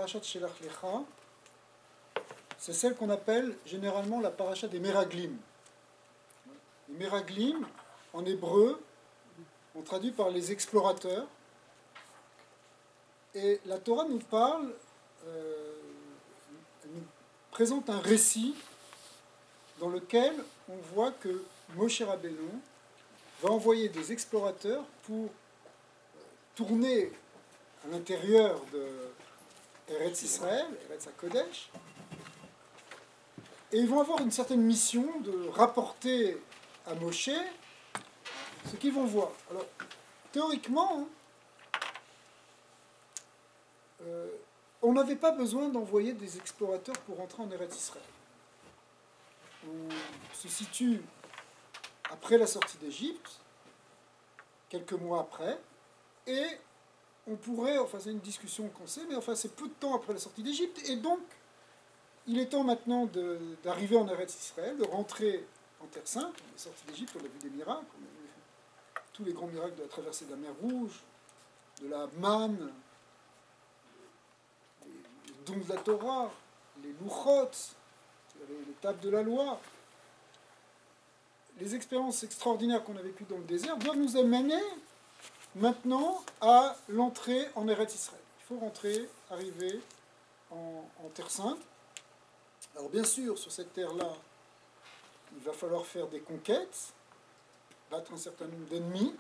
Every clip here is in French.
parasha de Shelach Lecha, c'est celle qu'on appelle généralement la parasha des Meraglim. Les Meraglim, en hébreu, on traduit par les explorateurs. Et la Torah nous parle, elle nous présente un récit dans lequel on voit que Moshe Rabbeinu va envoyer des explorateurs pour tourner à l'intérieur de Eretz Israël, Eretz HaKodesh, et ils vont avoir une certaine mission de rapporter à Moshe ce qu'ils vont voir. Alors, théoriquement, on n'avait pas besoin d'envoyer des explorateurs pour entrer en Eretz Israël. On se situe après la sortie d'Égypte, quelques mois après, et on pourrait, enfin c'est une discussion qu'on sait, mais enfin c'est peu de temps après la sortie d'Égypte, et donc il est temps maintenant d'arriver en Eretz Israël, de rentrer en Terre Sainte. On est sorti d'Égypte, on a vu des miracles, on a vu tous les grands miracles de la traversée de la mer Rouge, de la manne, les dons de la Torah, les louchot, les tables de la loi. Les expériences extraordinaires qu'on a vécues dans le désert doivent nous amener maintenant à l'entrée en Eretz Israël. Il faut rentrer, arriver en Terre Sainte. Alors bien sûr, sur cette terre-là, il va falloir faire des conquêtes, battre un certain nombre d'ennemis.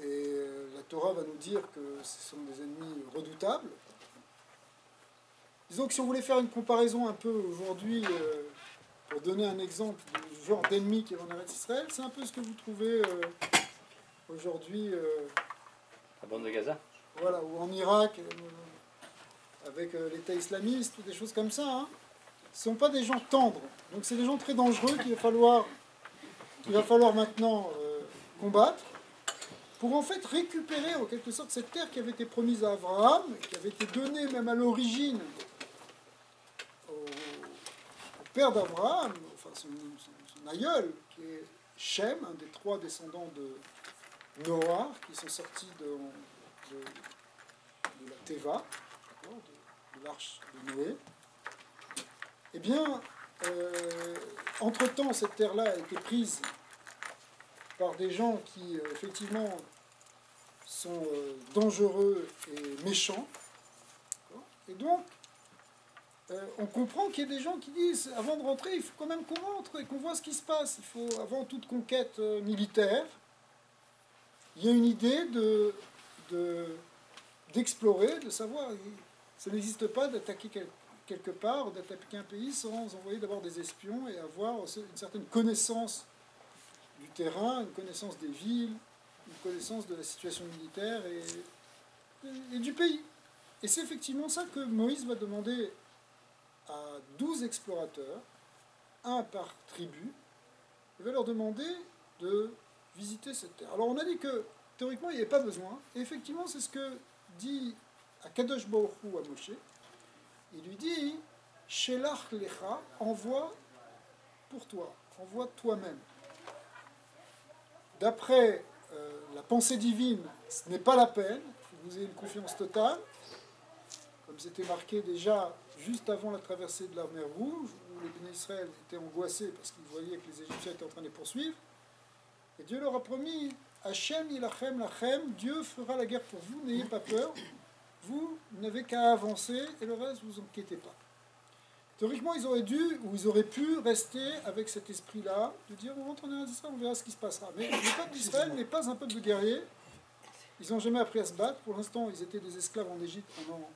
Et la Torah va nous dire que ce sont des ennemis redoutables. Disons que si on voulait faire une comparaison un peu aujourd'hui, pour donner un exemple du genre d'ennemi qui est en Eretz Israël, c'est un peu ce que vous trouvez aujourd'hui... la bande de Gaza. Voilà, ou en Irak, avec l'État islamiste, ou des choses comme ça. Hein. Ce ne sont pas des gens tendres. Donc c'est des gens très dangereux qu'il va falloir maintenant combattre, pour en fait récupérer en quelque sorte cette terre qui avait été promise à Abraham, qui avait été donnée même à l'origine au père d'Abraham, enfin son aïeul, qui est Shem, un des 3 descendants de Noah, qui sont sortis de la Teva, de l'arche de Noé. Eh bien, entre-temps, cette terre-là a été prise par des gens qui, effectivement, sont dangereux et méchants. Et donc, on comprend qu'il y a des gens qui disent, avant de rentrer, il faut quand même qu'on rentre et qu'on voit ce qui se passe. Il faut, avant toute conquête militaire, il y a une idée d'explorer, de savoir. Ça n'existe pas d'attaquer quelque part, d'attaquer un pays sans envoyer d'abord des espions et avoir une certaine connaissance du terrain, une connaissance des villes, une connaissance de la situation militaire et du pays. Et c'est effectivement ça que Moïse va demander à 12 explorateurs, un par tribu. Il va leur demander de visiter cette terre. Alors on a dit que théoriquement il n'y avait pas besoin, et effectivement c'est ce que dit Akadosh Baruch Hu à Moshe. Il lui dit Shelach Lecha, envoie pour toi, envoie toi-même. D'après la pensée divine, ce n'est pas la peine, il faut que vous ayez une confiance totale, comme c'était marqué déjà juste avant la traversée de la mer Rouge, où les béné Israël étaient angoissés parce qu'ils voyaient que les Égyptiens étaient en train de les poursuivre. Et Dieu leur a promis Hachem ilachem lachem, Dieu fera la guerre pour vous, n'ayez pas peur, vous n'avez qu'à avancer et le reste, vous inquiétez pas. Théoriquement, ils auraient dû, ou ils auraient pu rester avec cet esprit-là, de dire on rentre en Eretz Israël, on verra ce qui se passera. Mais le peuple d'Israël n'est pas un peuple de guerriers, ils n'ont jamais appris à se battre. Pour l'instant, ils étaient des esclaves en Égypte pendant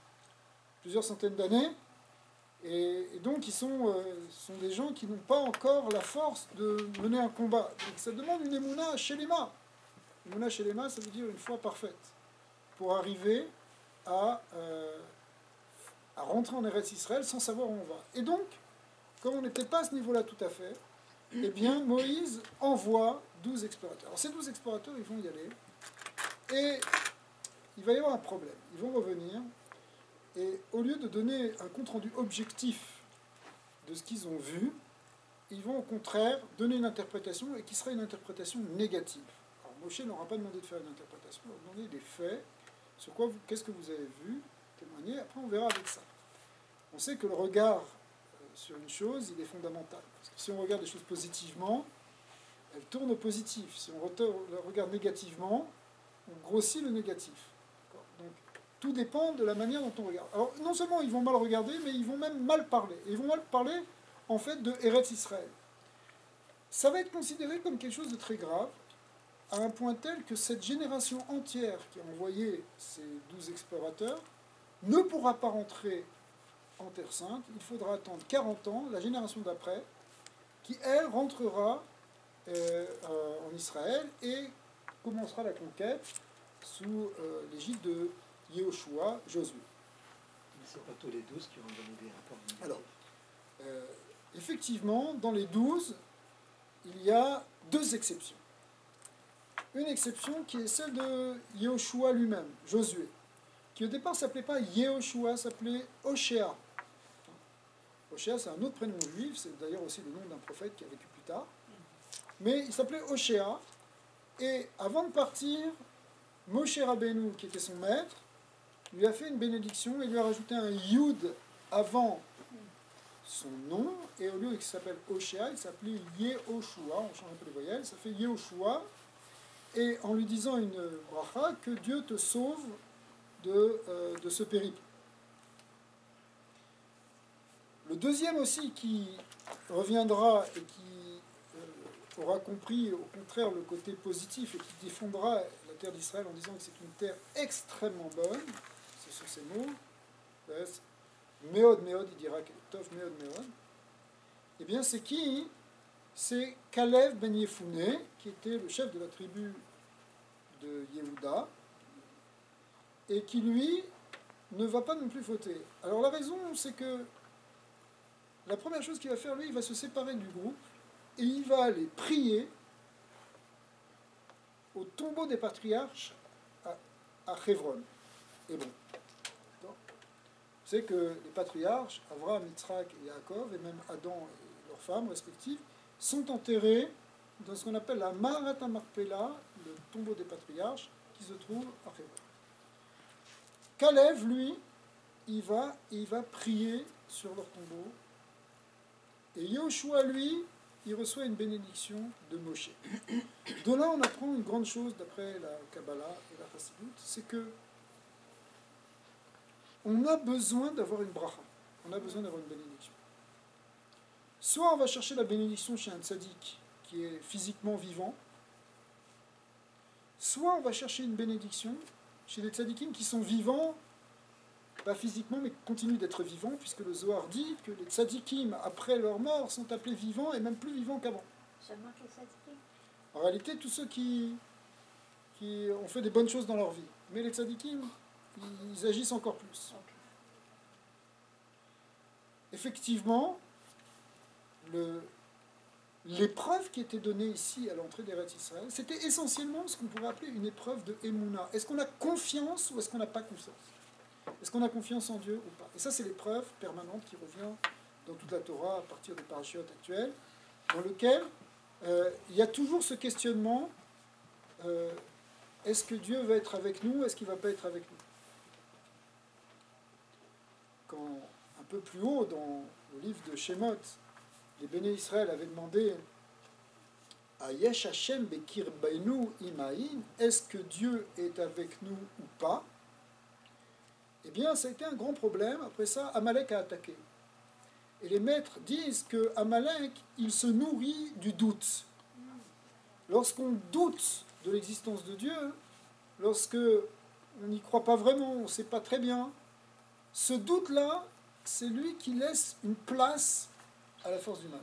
plusieurs centaines d'années. Et donc, ils sont des gens qui n'ont pas encore la force de mener un combat. Donc, ça demande une émouna shelema. Émouna shelema, ça veut dire une foi parfaite. Pour arriver à rentrer en Eretz Israël sans savoir où on va. Et donc, comme on n'était pas à ce niveau-là tout à fait, eh bien, Moïse envoie 12 explorateurs. Alors, ces 12 explorateurs, ils vont y aller. Et il va y avoir un problème. Ils vont revenir. Et au lieu de donner un compte-rendu objectif de ce qu'ils ont vu, ils vont au contraire donner une interprétation et qui sera une interprétation négative. Alors Moshe n'aura pas demandé de faire une interprétation, il va demander des faits, sur quoi qu'est-ce que vous avez vu, témoigner. Après, on verra avec ça. On sait que le regard sur une chose, il est fondamental. Parce que si on regarde les choses positivement, elles tournent au positif. Si on regarde négativement, on grossit le négatif. Donc, tout dépend de la manière dont on regarde. Alors, non seulement ils vont mal regarder, mais ils vont même mal parler. Et ils vont mal parler, en fait, de Eretz Israël. Ça va être considéré comme quelque chose de très grave, à un point tel que cette génération entière qui a envoyé ces 12 explorateurs ne pourra pas rentrer en Terre Sainte. Il faudra attendre 40 ans, la génération d'après, qui, elle, rentrera en Israël et commencera la conquête sous l'égide de Yehoshua, Josué. Mais ce n'est pas tous les 12 qui ont donné des rapports négatifs. Alors, effectivement, dans les 12, il y a 2 exceptions. Une exception qui est celle de Yehoshua lui-même, Josué, qui au départ ne s'appelait pas Yehoshua, s'appelait Oshéa. Oshéa, c'est un autre prénom juif, c'est d'ailleurs aussi le nom d'un prophète qui a vécu plus tard. Mais il s'appelait Oshéa, et avant de partir, Moshe Rabbeinu, qui était son maître, lui a fait une bénédiction et lui a rajouté un Yud avant son nom, et au lieu qu'il s'appelle Oshéa, il s'appelait Yehoshua, on change un peu les voyelles, ça fait Yehoshua, et en lui disant une bracha, que Dieu te sauve de ce périple. Le deuxième aussi qui reviendra et qui aura compris au contraire le côté positif et qui défendra la terre d'Israël en disant que c'est une terre extrêmement bonne, ce sont ces mots, Meod, Meod, il dira que Tov, Meod, Meod, eh bien c'est qui? C'est Kalev ben Yefouné, qui était le chef de la tribu de Yehuda, et qui, lui, ne va pas non plus fauter. Alors la raison, c'est que la première chose qu'il va faire, lui, il va se séparer du groupe, et il va aller prier au tombeau des patriarches à Hebron. Et bon. C'est que les patriarches, Avraham, Yitzhak et Yaakov, et même Adam et leurs femmes respectives, sont enterrés dans ce qu'on appelle la Marat HaMarpela, le tombeau des patriarches, qui se trouve à Hebron. Kalev, lui, il va prier sur leur tombeau. Et Yehoshua, lui, il reçoit une bénédiction de Moshe. De là, on apprend une grande chose d'après la Kabbalah et la Chassidut, c'est que on a besoin d'avoir une bracha, on a besoin d'avoir une bénédiction. Soit on va chercher la bénédiction chez un tzaddik qui est physiquement vivant, soit on va chercher une bénédiction chez des tzaddikim qui sont vivants, pas physiquement, mais continuent d'être vivants, puisque le Zohar dit que les tzaddikim, après leur mort, sont appelés vivants et même plus vivants qu'avant. Seulement les tzaddikim. En réalité, tous ceux qui ont fait des bonnes choses dans leur vie. Mais les tzaddikim, ils agissent encore plus. Okay. Effectivement, l'épreuve qui était donnée ici à l'entrée d'Eretz Israël, c'était essentiellement ce qu'on pourrait appeler une épreuve de Emouna. Est-ce qu'on a confiance ou est-ce qu'on n'a pas confiance? Est-ce qu'on a confiance en Dieu ou pas? Et ça, c'est l'épreuve permanente qui revient dans toute la Torah à partir des parachiotes actuels, dans lequel il y a toujours ce questionnement, est-ce que Dieu va être avec nous, est-ce qu'il ne va pas être avec nous? Quand, un peu plus haut, dans le livre de Shemot, les béné Israël avaient demandé à Yesh Hashem Bekirbeinu Imaïn, est-ce que Dieu est avec nous ou pas? Eh bien, ça a été un grand problème. Après ça, Amalek a attaqué. Et les maîtres disent que Amalek, il se nourrit du doute. Lorsqu'on doute de l'existence de Dieu, lorsque on n'y croit pas vraiment, on ne sait pas très bien, ce doute-là, c'est lui qui laisse une place à la force du mal.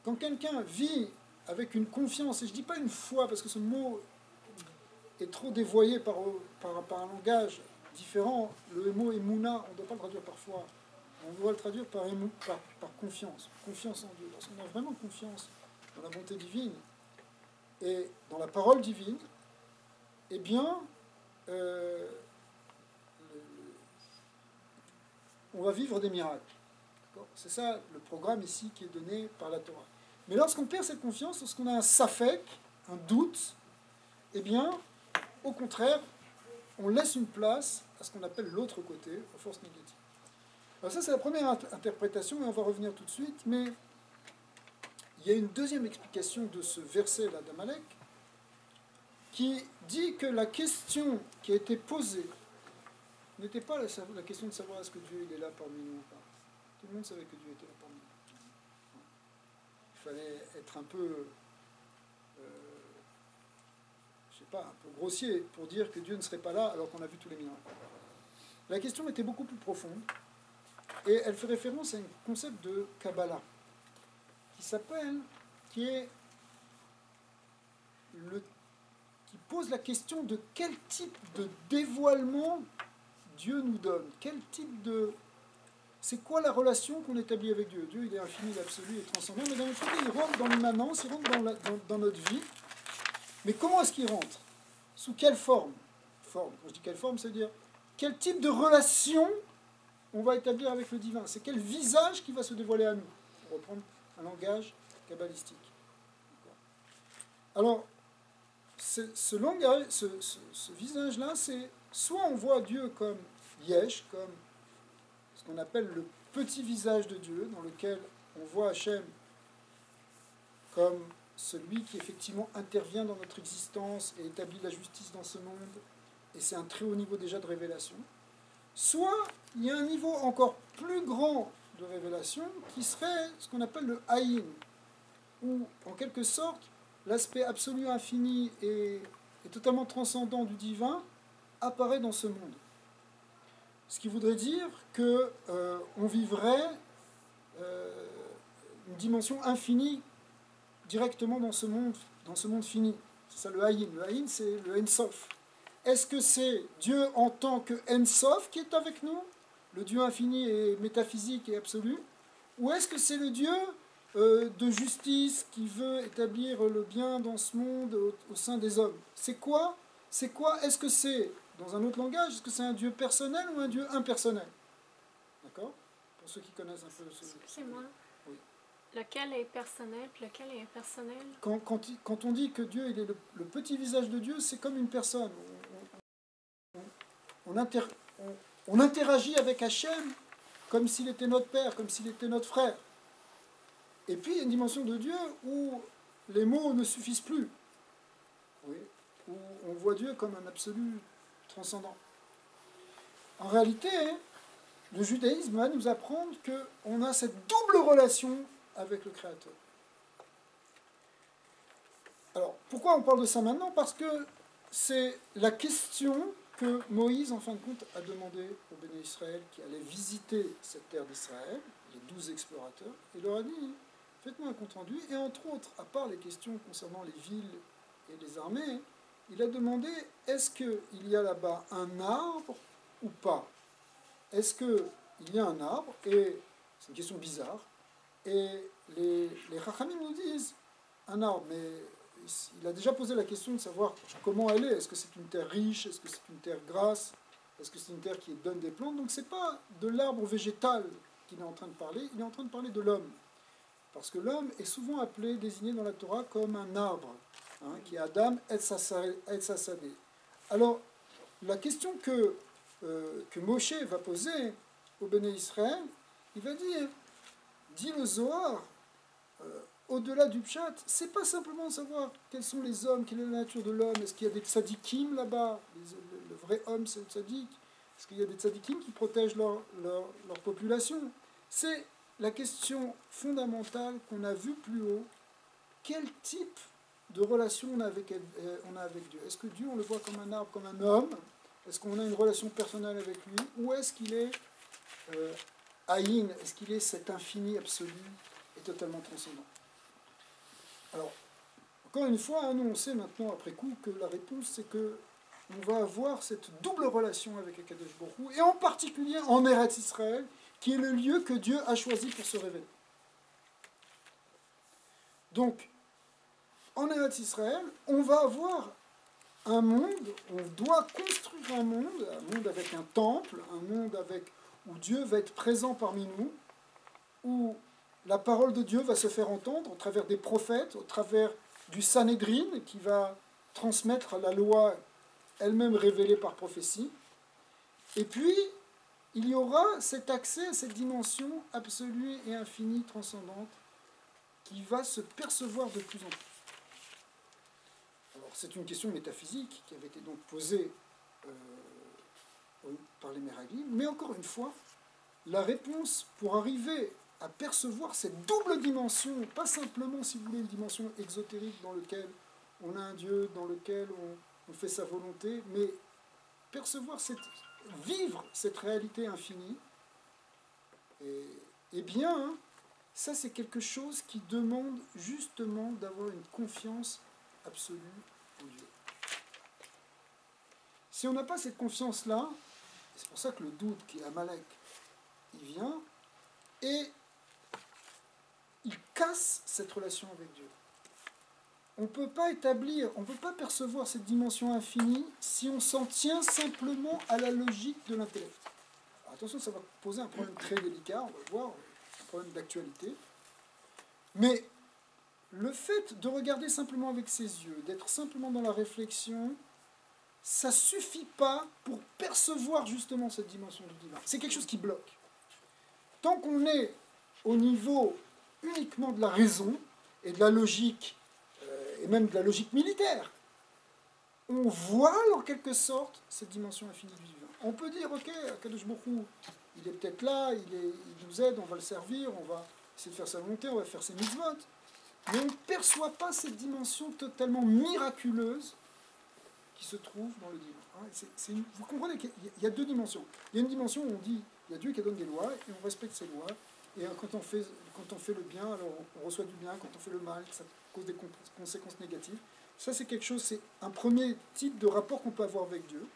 Quand quelqu'un vit avec une confiance, et je ne dis pas une foi, parce que ce mot est trop dévoyé par un langage différent, le mot Emouna, on ne doit pas le traduire par foi, on doit le traduire par confiance, confiance en Dieu. Lorsqu'on a vraiment confiance dans la bonté divine et dans la parole divine, eh bien, on va vivre des miracles. C'est ça le programme ici qui est donné par la Torah. Mais lorsqu'on perd cette confiance, lorsqu'on a un safek, un doute, eh bien, au contraire, on laisse une place à ce qu'on appelle l'autre côté, aux forces négatives. Alors ça, c'est la première interprétation, et on va revenir tout de suite, mais il y a une deuxième explication de ce verset-là d'Amalek, qui dit que la question qui a été posée n'était pas la question de savoir est-ce que Dieu il est là parmi nous ou pas. Tout le monde savait que Dieu était là parmi nous. Il fallait être un peu, je sais pas, un peu grossier pour dire que Dieu ne serait pas là alors qu'on a vu tous les miracles. La question était beaucoup plus profonde et elle fait référence à un concept de Kabbalah qui pose la question de quel type de dévoilement Dieu nous donne. Quel type de... C'est quoi la relation qu'on établit avec Dieu? Dieu, il est infini, absolu et transcendant, mais d'un autre côté, il rentre dans l'immanence, il rentre dans notre vie. Mais comment est-ce qu'il rentre? Sous quelle forme? Quand je dis quelle forme, c'est-à-dire quel type de relation on va établir avec le divin? C'est quel visage qui va se dévoiler à nous? Pour reprendre un langage kabbalistique. Alors, ce langage, ce visage-là, c'est soit on voit Dieu comme Yesh, comme ce qu'on appelle le petit visage de Dieu, dans lequel on voit Hachem comme celui qui effectivement intervient dans notre existence et établit la justice dans ce monde, et c'est un très haut niveau déjà de révélation. Soit il y a un niveau encore plus grand de révélation qui serait ce qu'on appelle le Haïn, où en quelque sorte l'aspect absolu infini et totalement transcendant du divin apparaît dans ce monde. Ce qui voudrait dire qu'on vivrait une dimension infinie directement dans ce monde fini. C'est ça le Haïn. Le Haïn, c'est le Ensof. Est-ce que c'est Dieu en tant que Ensof qui est avec nous, le Dieu infini et métaphysique et absolu, ou est-ce que c'est le Dieu de justice qui veut établir le bien dans ce monde au sein des hommes? C'est quoi? Est-ce que c'est, dans un autre langage, est-ce que c'est un Dieu personnel ou un Dieu impersonnel? D'accord? Pour ceux qui connaissent un peu ce... Excusez-moi. Oui. Lequel est personnel puis lequel est impersonnel? Quand on dit que Dieu il est le petit visage de Dieu, c'est comme une personne. On interagit avec Hachem comme s'il était notre père, comme s'il était notre frère. Et puis il y a une dimension de Dieu où les mots ne suffisent plus. Oui. Où on voit Dieu comme un absolu transcendant. En réalité, le judaïsme va nous apprendre qu'on a cette double relation avec le Créateur. Alors, pourquoi on parle de ça maintenant? Parce que c'est la question que Moïse, en fin de compte, a demandé aux béné Israël qui allaient visiter cette terre d'Israël, les 12 explorateurs. Il leur a dit, faites-moi un compte-rendu. Et entre autres, à part les questions concernant les villes et les armées, il a demandé, est-ce qu'il y a là-bas un arbre ou pas? Est-ce qu'il y a un arbre? Et c'est une question bizarre. Et les Chachamim nous disent, un arbre, mais il a déjà posé la question de savoir comment elle est. Est-ce que c'est une terre riche? Est-ce que c'est une terre grasse? Est-ce que c'est une terre qui donne des plantes? Donc ce n'est pas de l'arbre végétal qu'il est en train de parler, il est en train de parler de l'homme. Parce que l'homme est souvent appelé, désigné dans la Torah comme un arbre, hein, qui est Adam et Sassadé. Alors, la question que Moshe va poser au béné Israël, il va dire, dit le Zohar, au-delà du pshat, c'est pas simplement savoir quels sont les hommes, quelle est la nature de l'homme, est-ce qu'il y a des tzadikim là-bas, le vrai homme c'est le tzadik, est-ce qu'il y a des tzadikim qui protègent leur population? C'est la question fondamentale qu'on a vue plus haut, quel type de relation on a avec Dieu? Est-ce que Dieu on le voit comme un arbre, comme un homme? Est-ce qu'on a une relation personnelle avec lui? Ou est-ce qu'il est Aïn? Est-ce qu'il est cet infini absolu et totalement transcendant? Alors, encore une fois, hein, nous on sait maintenant après coup que la réponse c'est que on va avoir cette double relation avec Akadosh Baruch Hu, et en particulier en Eretz Israël, qui est le lieu que Dieu a choisi pour se révéler. Donc, en Eretz Israël, on va avoir un monde, on doit construire un monde avec un temple, un monde où Dieu va être présent parmi nous, où la parole de Dieu va se faire entendre au travers des prophètes, au travers du Sanhédrin qui va transmettre la loi elle-même révélée par prophétie. Et puis, il y aura cet accès à cette dimension absolue et infinie, transcendante, qui va se percevoir de plus en plus. Alors, c'est une question métaphysique qui avait été donc posée par les Meraglim, mais encore une fois, la réponse pour arriver à percevoir cette double dimension, pas simplement, si vous voulez, une dimension exotérique dans laquelle on a un Dieu, dans lequel on fait sa volonté, mais percevoir vivre cette réalité infinie, eh bien, ça c'est quelque chose qui demande justement d'avoir une confiance absolue en Dieu. Si on n'a pas cette confiance-là, c'est pour ça que le doute qui est Amalek, il vient et il casse cette relation avec Dieu. On ne peut pas percevoir cette dimension infinie si on s'en tient simplement à la logique de l'intellect. Attention, ça va poser un problème très délicat, on va le voir, un problème d'actualité. Mais le fait de regarder simplement avec ses yeux, d'être simplement dans la réflexion, ça ne suffit pas pour percevoir justement cette dimension du divin. C'est quelque chose qui bloque. Tant qu'on est au niveau uniquement de la raison et de la logique, et même de la logique militaire, on voit en quelque sorte cette dimension infinie du divin. On peut dire, ok, Akadosh Baruch Hu, il est peut-être là, il nous aide, on va le servir, on va essayer de faire sa volonté, on va faire ses mitzvot, mais on ne perçoit pas cette dimension totalement miraculeuse qui se trouve dans le divin. Vous comprenez qu'il y a deux dimensions. Il y a une dimension où on dit, il y a Dieu qui donne des lois, et on respecte ces lois, et quand on fait le bien, alors on reçoit du bien, quand on fait le mal, ça cause des conséquences négatives. Ça, c'est quelque chose, c'est un premier type de rapport qu'on peut avoir avec Dieu.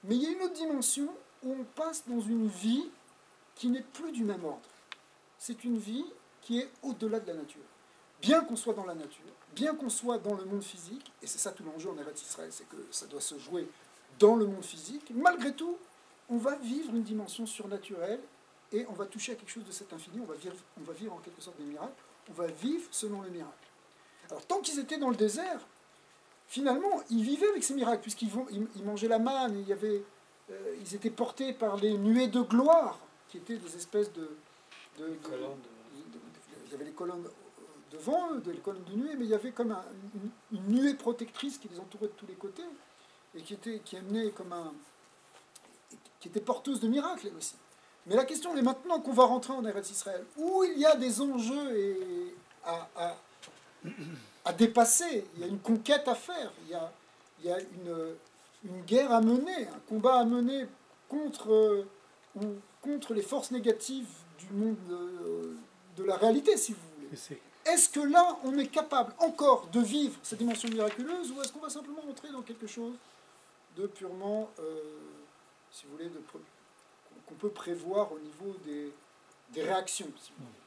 Mais il y a une autre dimension où on passe dans une vie qui n'est plus du même ordre. C'est une vie qui est au-delà de la nature. Bien qu'on soit dans la nature, bien qu'on soit dans le monde physique, et c'est ça tout l'enjeu en Eretz Israël, c'est que ça doit se jouer dans le monde physique, malgré tout, on va vivre une dimension surnaturelle et on va toucher à quelque chose de cet infini, on va vivre en quelque sorte des miracles, on va vivre selon les miracles. Alors tant qu'ils étaient dans le désert, finalement, ils vivaient avec ces miracles, puisqu'ils mangeaient la manne, ils étaient portés par les nuées de gloire, qui étaient des espèces il y avait les colonnes devant eux, les colonnes de nuée, mais il y avait comme une nuée protectrice qui les entourait de tous les côtés, et qui était porteuse de miracles, elle aussi. Mais la question est maintenant qu'on va rentrer en Eretz Israël, où il y a des enjeux à dépasser, il y a une conquête à faire, il y a une guerre à mener, un combat à mener contre les forces négatives du monde de la réalité, si vous voulez. Est-ce que là, on est capable encore de vivre cette dimension miraculeuse, ou est-ce qu'on va simplement entrer dans quelque chose de purement, si vous voulez, qu'on peut prévoir au niveau des réactions, si vous voulez.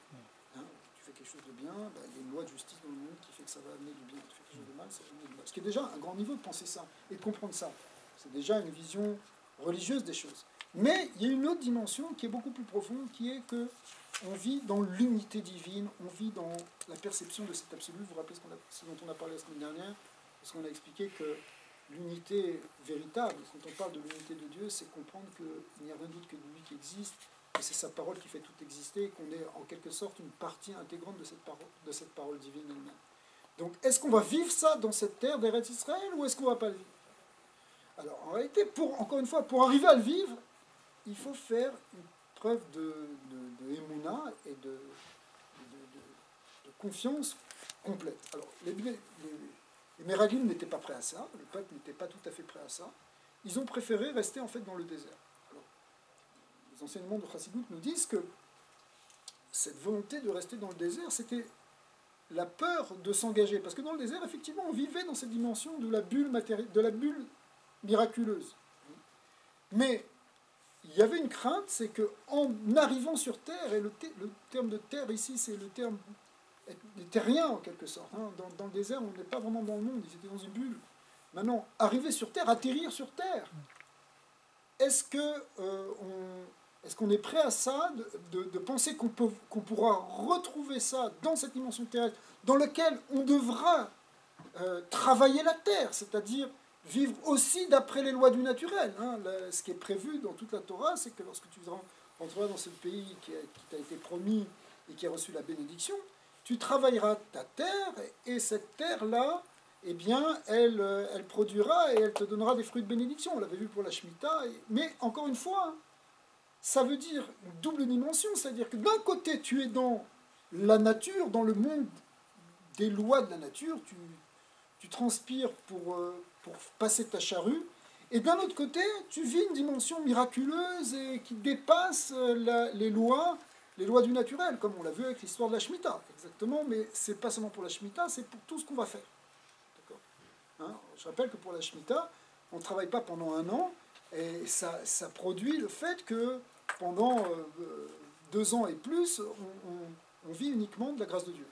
Hein, tu fais quelque chose de bien, il y a une loi de justice dans le monde qui fait que ça va amener du bien. Tu fais quelque chose de mal, ça va amener du mal. Ce qui est déjà un grand niveau de penser ça et de comprendre ça. C'est déjà une vision religieuse des choses. Mais il y a une autre dimension qui est beaucoup plus profonde, qui est que on vit dans l'unité divine, on vit dans la perception de cet absolu. Vous vous rappelez ce dont on a parlé la semaine dernière, parce qu'on a expliqué que l'unité véritable, quand on parle de l'unité de Dieu, c'est comprendre qu'il n'y a rien d'autre que lui qui existe, que c'est sa parole qui fait tout exister, et qu'on est en quelque sorte une partie intégrante de cette parole divine elle-même. Donc, est-ce qu'on va vivre ça dans cette terre d'Eretz Israël, ou est-ce qu'on ne va pas le vivre? Alors, en réalité, encore une fois, pour arriver à le vivre, il faut faire une preuve de émouna et de confiance complète. Alors, les Meraglim n'étaient pas prêts à ça, le peuple n'était pas tout à fait prêt à ça. Ils ont préféré rester en fait dans le désert. Alors, les enseignements de Chassidut nous disent que cette volonté de rester dans le désert, c'était la peur de s'engager. Parce que dans le désert, effectivement, on vivait dans cette dimension de la bulle miraculeuse. Mais il y avait une crainte, c'est qu'en arrivant sur Terre, et le terme de terre ici, c'est le terme des terriens en quelque sorte. Hein. Dans le désert, on n'est pas vraiment dans le monde, ils étaient dans une bulle. Maintenant, arriver sur Terre, atterrir sur Terre, est-ce qu'on est prêt à ça, de penser qu'on pourra retrouver ça dans cette dimension terrestre, dans laquelle on devra travailler la Terre, c'est-à-dire vivre aussi d'après les lois du naturel. Hein. Ce qui est prévu dans toute la Torah, c'est que lorsque tu entreras dans ce pays qui t'a été promis et qui a reçu la bénédiction, tu travailleras ta terre, et cette terre-là, eh bien, elle produira et elle te donnera des fruits de bénédiction. On l'avait vu pour la Shemitah. Mais encore une fois, hein, ça veut dire une double dimension, c'est-à-dire que d'un côté, tu es dans la nature, dans le monde des lois de la nature, tu transpires pour passer ta charrue, et d'un autre côté, tu vis une dimension miraculeuse et qui dépasse les lois du naturel, comme on l'a vu avec l'histoire de la Shemitah, exactement, mais c'est pas seulement pour la Shemitah, c'est pour tout ce qu'on va faire. D'accord, hein, je rappelle que pour la Shemitah, on ne travaille pas pendant un an, et ça produit le fait que pendant 2 ans et plus, on vit uniquement de la grâce de Dieu.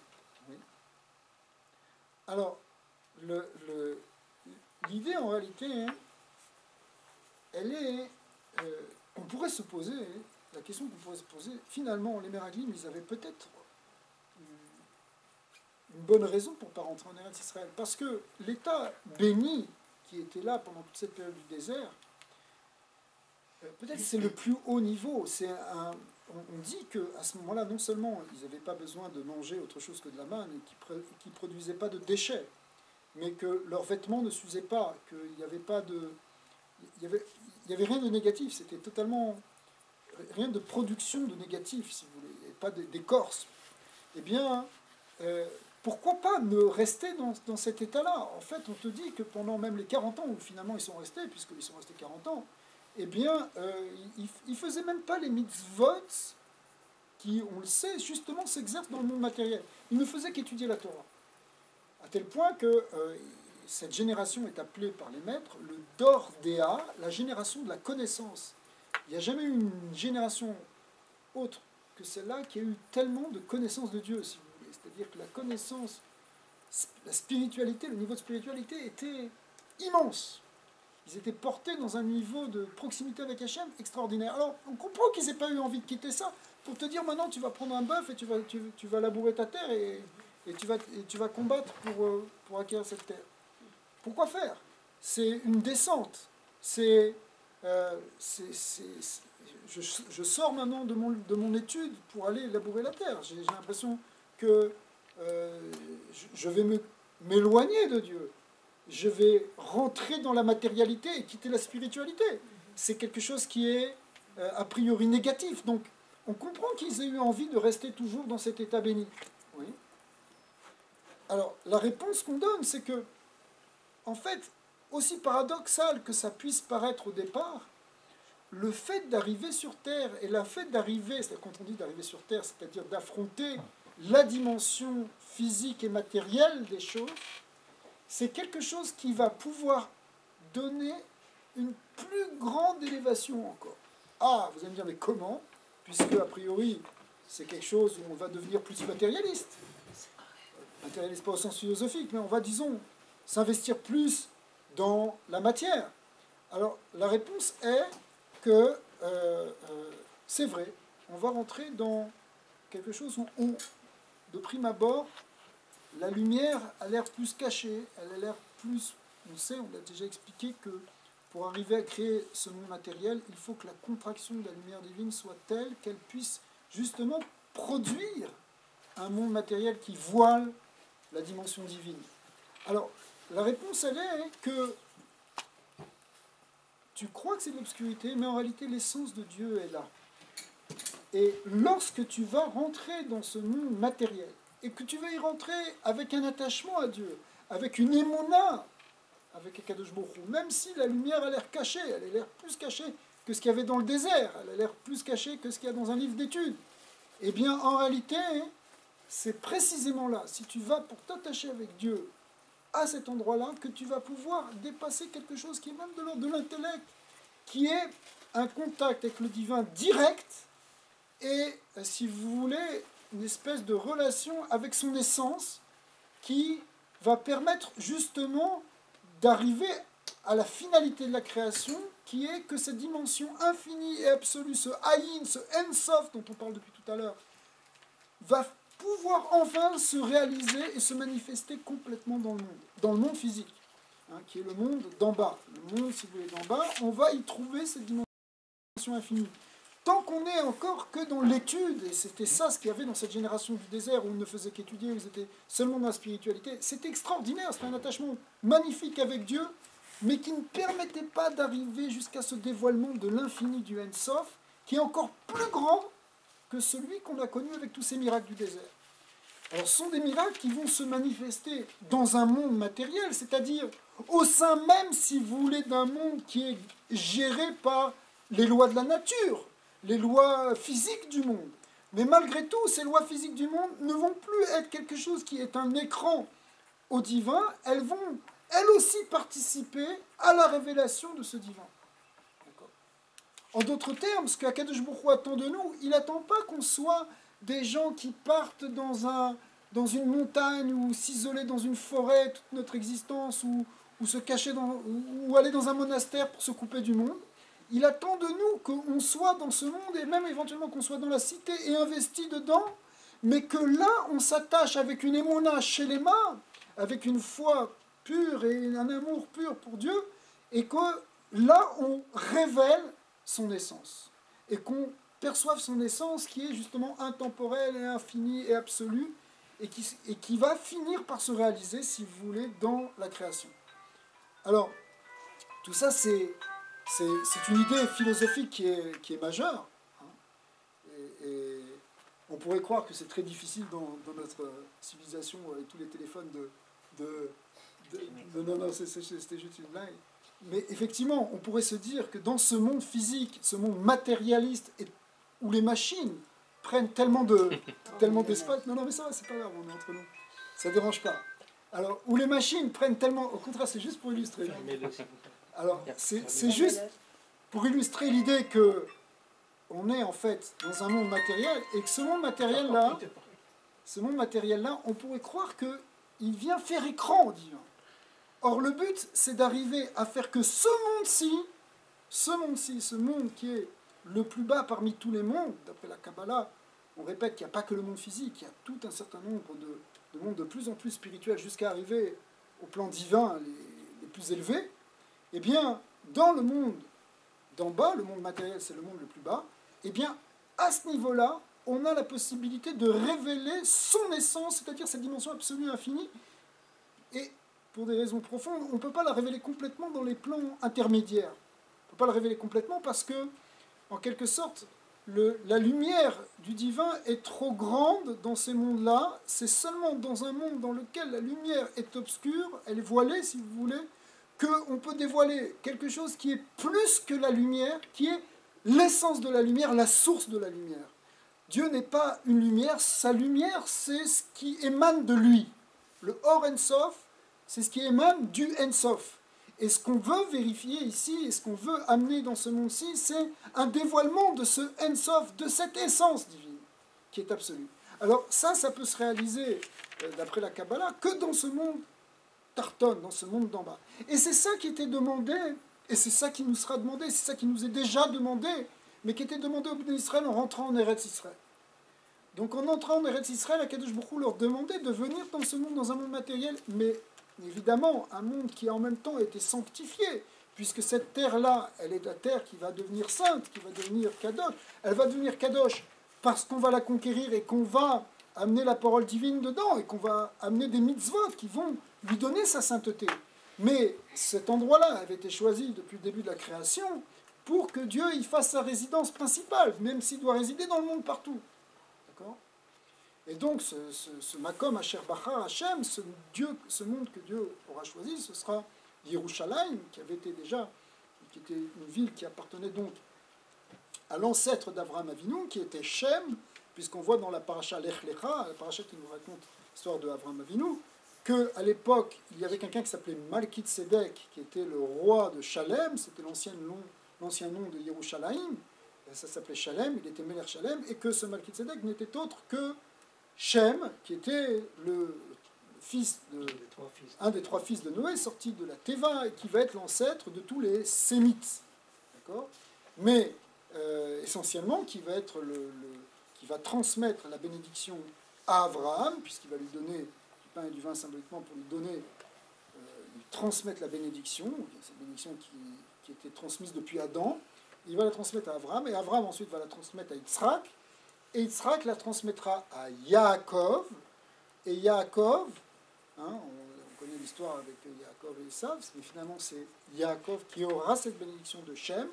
Oui. Alors, l'idée en réalité, hein, elle est qu'on pourrait se poser, la question qu'on pourrait se poser, finalement, les Meraglim, ils avaient peut-être une bonne raison pour ne pas rentrer en Eretz Israël, parce que l'État béni qui était là pendant toute cette période du désert, peut-être c'est le plus haut niveau. On dit qu'à ce moment-là, non seulement ils n'avaient pas besoin de manger autre chose que de la manne et qu'ils ne produisaient pas de déchets, mais que leurs vêtements ne s'usaient pas, qu'il n'y avait pas de... Il y avait rien de négatif, c'était totalement... Rien de production de négatif, si vous voulez, il n'y avait pas d'écorce. Eh bien, pourquoi pas ne rester dans cet état-là? En fait, on te dit que pendant même les 40 ans, où finalement ils sont restés, puisqu'ils sont restés 40 ans, eh bien, ils ne faisaient même pas les mitzvot qui, on le sait, justement s'exercent dans le monde matériel. Ils ne faisaient qu'étudier la Torah. À tel point que cette génération est appelée par les maîtres le Dor Dea, la génération de la connaissance. Il n'y a jamais eu une génération autre que celle-là qui a eu tellement de connaissance de Dieu, si vous voulez. C'est-à-dire que la connaissance, la spiritualité, le niveau de spiritualité était immense. Ils étaient portés dans un niveau de proximité avec Hachem extraordinaire. Alors, on comprend qu'ils n'aient pas eu envie de quitter ça pour te dire maintenant tu vas prendre un bœuf et tu vas labourer ta terre et tu vas combattre pour acquérir cette terre. Pourquoi faire? C'est une descente. Je sors maintenant de mon étude pour aller labourer la terre. J'ai l'impression que je vais m'éloigner de Dieu. Je vais rentrer dans la matérialité et quitter la spiritualité. C'est quelque chose qui est a priori négatif. Donc, on comprend qu'ils aient eu envie de rester toujours dans cet état béni. Oui. Alors, la réponse qu'on donne, c'est que, en fait, aussi paradoxal que ça puisse paraître au départ, le fait d'arriver sur Terre, et le fait d'arriver, c'est quand on dit d'arriver sur Terre, c'est-à-dire d'affronter la dimension physique et matérielle des choses, c'est quelque chose qui va pouvoir donner une plus grande élévation encore. Ah, vous allez me dire, mais comment? Puisque, a priori, c'est quelque chose où on va devenir plus matérialiste. Matérialiste pas au sens philosophique, mais on va, disons, s'investir plus dans la matière. Alors, la réponse est que c'est vrai, on va rentrer dans quelque chose où, de prime abord, la lumière a l'air plus cachée, elle a l'air plus... On sait, on l'a déjà expliqué que pour arriver à créer ce monde matériel, il faut que la contraction de la lumière divine soit telle qu'elle puisse justement produire un monde matériel qui voile la dimension divine. Alors, la réponse, elle est que tu crois que c'est de l'obscurité, mais en réalité, l'essence de Dieu est là. Et lorsque tu vas rentrer dans ce monde matériel, et que tu vas y rentrer avec un attachement à Dieu, avec une émona, avec Akadosh Baruch Hu, même si la lumière a l'air cachée, elle a l'air plus cachée que ce qu'il y avait dans le désert, elle a l'air plus cachée que ce qu'il y a dans un livre d'études, eh bien, en réalité, c'est précisément là, si tu vas pour t'attacher avec Dieu à cet endroit-là, que tu vas pouvoir dépasser quelque chose qui est même de l'ordre de l'intellect, qui est un contact avec le divin direct, et, si vous voulez, une espèce de relation avec son essence qui va permettre justement d'arriver à la finalité de la création, qui est que cette dimension infinie et absolue, ce Aïn, ce Ensof dont on parle depuis tout à l'heure, va pouvoir enfin se réaliser et se manifester complètement dans le monde physique. qui est le monde d'en bas. Le monde, si vous voulez, d'en bas, on va y trouver cette dimension infinie. Tant qu'on est encore que dans l'étude, et c'était ça ce qu'il y avait dans cette génération du désert où ils ne faisaient qu'étudier, où ils étaient seulement dans la spiritualité, c'était extraordinaire, c'était un attachement magnifique avec Dieu, mais qui ne permettait pas d'arriver jusqu'à ce dévoilement de l'infini du Ein-Sof, qui est encore plus grand que celui qu'on a connu avec tous ces miracles du désert. Alors ce sont des miracles qui vont se manifester dans un monde matériel, c'est-à-dire au sein même, si vous voulez, d'un monde qui est géré par les lois de la nature, les lois physiques du monde. Mais malgré tout, ces lois physiques du monde ne vont plus être quelque chose qui est un écran au divin, elles vont, elles aussi, participer à la révélation de ce divin. D'accord. En d'autres termes, ce qu'Akadosh Baruch Hu attend de nous, il n'attend pas qu'on soit des gens qui partent dans une montagne ou s'isoler dans une forêt toute notre existence ou se cacher ou aller dans un monastère pour se couper du monde. Il attend de nous qu'on soit dans ce monde et même éventuellement qu'on soit dans la cité et investi dedans, mais que là, on s'attache avec une émona chez les mains, avec une foi pure et un amour pur pour Dieu, et que là, on révèle son essence. Et qu'on perçoive son essence qui est justement intemporelle et infinie et absolue, et qui va finir par se réaliser, si vous voulez, dans la création. Alors, tout ça, c'est une idée philosophique qui est majeure. Et on pourrait croire que c'est très difficile dans notre civilisation avec tous les téléphones non, c'était juste une blague. Mais effectivement, on pourrait se dire que dans ce monde physique, ce monde matérialiste, où les machines prennent tellement d'espace... Non, mais ça va, c'est pas grave, on est entre nous. Ça dérange pas. Alors, où les machines prennent tellement... Au contraire, c'est juste pour illustrer. Alors, c'est juste pour illustrer l'idée que on est en fait dans un monde matériel et que ce monde matériel-là, on pourrait croire qu'il vient faire écran au divin. Or, le but, c'est d'arriver à faire que ce monde qui est le plus bas parmi tous les mondes, d'après la Kabbalah, on répète qu'il n'y a pas que le monde physique, il y a tout un certain nombre de mondes de plus en plus spirituels jusqu'à arriver au plan divin les plus élevés. Eh bien, dans le monde d'en bas, le monde matériel, c'est le monde le plus bas, eh bien, à ce niveau-là, on a la possibilité de révéler son essence, c'est-à-dire cette dimension absolue infinie. Et pour des raisons profondes, on ne peut pas la révéler complètement dans les plans intermédiaires. On ne peut pas la révéler complètement parce que, en quelque sorte, la lumière du divin est trop grande dans ces mondes-là. C'est seulement dans un monde dans lequel la lumière est obscure, elle est voilée, si vous voulez, qu'on peut dévoiler quelque chose qui est plus que la lumière, qui est l'essence de la lumière, la source de la lumière. Dieu n'est pas une lumière, sa lumière, c'est ce qui émane de lui. Le Or En-Sof, c'est ce qui émane du En-Sof. Et ce qu'on veut vérifier ici, et ce qu'on veut amener dans ce monde-ci, c'est un dévoilement de ce En-Sof, de cette essence divine, qui est absolue. Alors ça peut se réaliser, d'après la Kabbalah, que dans ce monde Tarton, dans ce monde d'en bas. Et c'est ça qui était demandé, et c'est ça qui nous sera demandé, c'est ça qui nous est déjà demandé, mais qui était demandé au peuple d'Israël en rentrant en Eretz Israël. Donc en entrant en Eretz Israël, Akadosh Baruch Hu leur demandait de venir dans ce monde, dans un monde matériel, mais évidemment un monde qui en même temps a été sanctifié, puisque cette terre-là, elle est la terre qui va devenir sainte, qui va devenir Kadosh. Elle va devenir Kadosh parce qu'on va la conquérir et qu'on va amener la parole divine dedans, et qu'on va amener des mitzvot qui vont lui donner sa sainteté. Mais cet endroit-là avait été choisi depuis le début de la création pour que Dieu y fasse sa résidence principale, même s'il doit résider dans le monde partout. D'accord ? Et donc, ce Makom Asher Bachar Hashem, ce monde que Dieu aura choisi, ce sera Yerushalayim, qui était une ville qui appartenait donc à l'ancêtre d'Avraham Avinu, qui était Shem, puisqu'on voit dans la paracha Lech Lecha, la paracha qui nous raconte l'histoire de Avraham Avinu, qu'à l'époque, il y avait quelqu'un qui s'appelait Malkitsedek, qui était le roi de Shalem, c'était l'ancien nom de Yerushalayim, ça s'appelait Shalem, il était Melech Shalem, et que ce Malkitsedek n'était autre que Shem, qui était le fils un des trois fils de Noé, sorti de la Teva, et qui va être l'ancêtre de tous les Sémites. D'accord ? Mais essentiellement, qui va transmettre la bénédiction à Abraham, puisqu'il va lui donner du pain et du vin symboliquement pour lui donner transmettre la bénédiction, cette bénédiction qui était transmise depuis Adam. Il va la transmettre à Abraham, et Abraham ensuite va la transmettre à Yitzhak, et Yitzhak la transmettra à Yaakov, et Yaakov, on connaît l'histoire avec Yaakov et Esav, mais finalement c'est Yaakov qui aura cette bénédiction de Shem,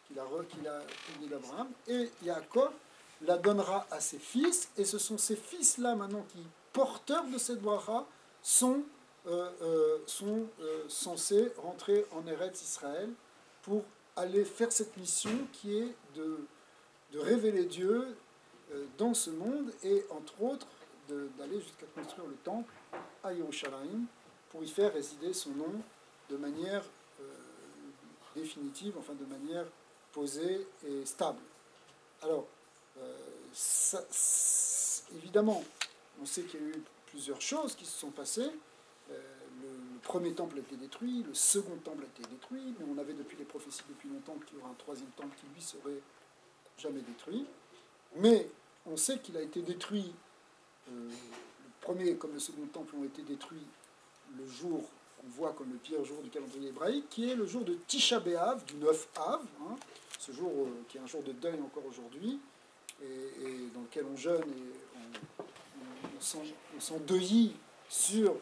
qu'il a obtenue d'Abraham, et Yaakov la donnera à ses fils, et ce sont ces fils-là maintenant qui, porteurs de cette bracha, sont censés rentrer en Eretz Israël pour aller faire cette mission qui est de révéler Dieu dans ce monde, et entre autres d'aller jusqu'à construire le temple à Yerushalayim pour y faire résider son nom de manière définitive, enfin de manière posée et stable. Alors, évidemment, on sait qu'il y a eu plusieurs choses qui se sont passées. Le premier temple a été détruit, le second temple a été détruit, mais on avait depuis les prophéties depuis longtemps qu'il y aura un troisième temple qui, lui, serait jamais détruit. Mais on sait qu'il a été détruit, le premier comme le second temple ont été détruits le jour qu'on voit comme le pire jour du calendrier hébraïque, qui est le jour de Tisha B'Av, du 9 Av, ce jour qui est un jour de deuil encore aujourd'hui, et dans lequel on jeûne et on s'endeuillit sur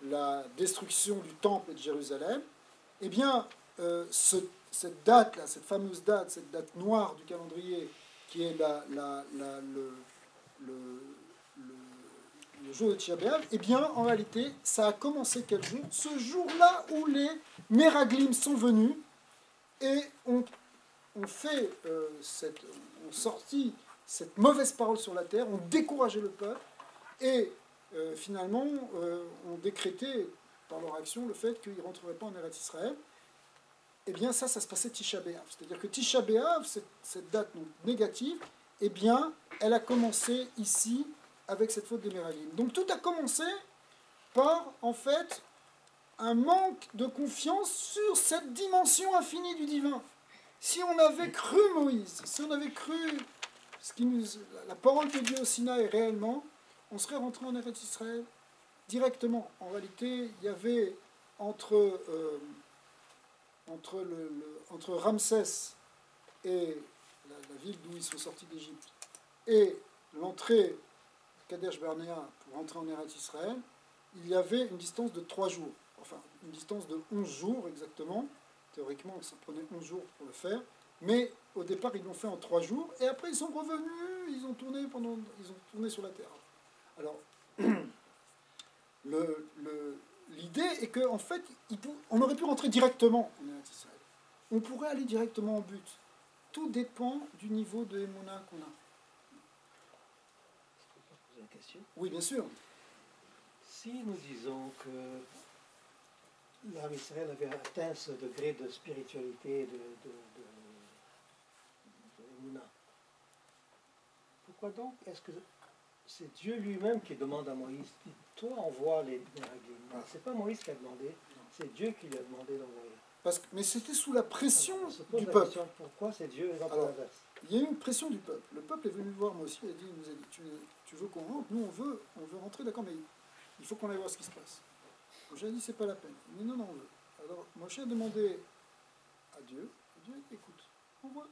la destruction du temple et de Jérusalem. Eh bien, cette date-là, cette fameuse date, cette date noire du calendrier, qui est le jour de Tisha B'Av, eh bien, en réalité, ça a commencé quel jour? Ce jour-là où les Meraglim sont venus et ont sorti cette mauvaise parole sur la terre, ont découragé le peuple et finalement ont décrété par leur action le fait qu'ils ne rentreraient pas en Eretz Israël. Eh bien, ça se passait Tisha B'Av. C'est-à-dire que Tisha B'Av, cette date négative, eh bien, elle a commencé ici avec cette faute des Meraglim. Donc tout a commencé par, en fait, un manque de confiance sur cette dimension infinie du divin. Si on avait cru Moïse, si on avait cru la parole de Dieu au Sinaï réellement, on serait rentré en Eretz Israël directement. En réalité, il y avait entre Ramsès et la ville d'où ils sont sortis d'Égypte et l'entrée Kadesh Barnea pour rentrer en Eretz Israël, il y avait une distance de 3 jours, enfin une distance de 11 jours exactement. Théoriquement, ça prenait 11 jours pour le faire, mais au départ, ils l'ont fait en 3 jours, et après, ils sont revenus, ils ont tourné sur la terre. Alors, l'idée est qu'en fait, on aurait pu rentrer directement en Eretz Israël. On pourrait aller directement au but. Tout dépend du niveau de Emouna qu'on a. Je peux poser une question? Oui, bien sûr. Si nous disons que l'âme Israël avait atteint ce degré de spiritualité, de Emouna, pourquoi donc est-ce que c'est Dieu lui-même qui demande à Moïse, toi envoie les Meraglim? C'est pas Moïse qui a demandé, c'est Dieu qui lui a demandé d'envoyer. Mais c'était sous la pression du la peuple. question, pourquoi c'est Dieu et non pas Alors, l'inverse? il y a eu une pression du peuple. Le peuple est venu voir moi aussi, il nous a dit, tu veux qu'on rentre? Nous, on veut rentrer, d'accord, mais il faut qu'on aille voir ce qui se passe. Moshe a dit, c'est pas la peine. Il dit, non, on veut. Alors, Moshe a demandé à Dieu, et Dieu a dit, écoute, envoie.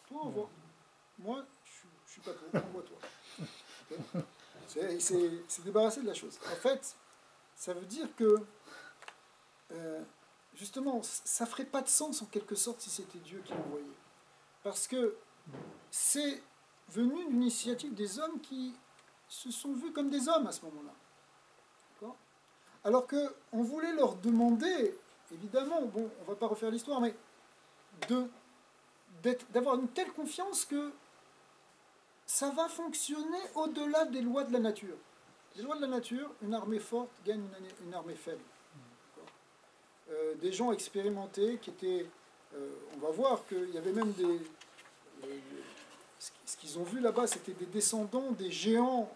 Toi, envoie. Moi, je suis pas pour, envoie-toi. Okay? Il s'est débarrassé de la chose. En fait, ça veut dire que, justement, ça ferait pas de sens en quelque sorte si c'était Dieu qui l'envoyait. Parce que c'est venu d'une initiative des hommes qui se sont vus comme des hommes à ce moment-là. D'accord ? Alors qu'on voulait leur demander, évidemment, bon, on ne va pas refaire l'histoire, mais d'avoir une telle confiance que ça va fonctionner au-delà des lois de la nature. Les lois de la nature, une armée forte gagne une armée faible. Des gens expérimentés qui étaient... on va voir qu'il y avait même ce qu'ils ont vu là-bas, c'était des descendants des géants.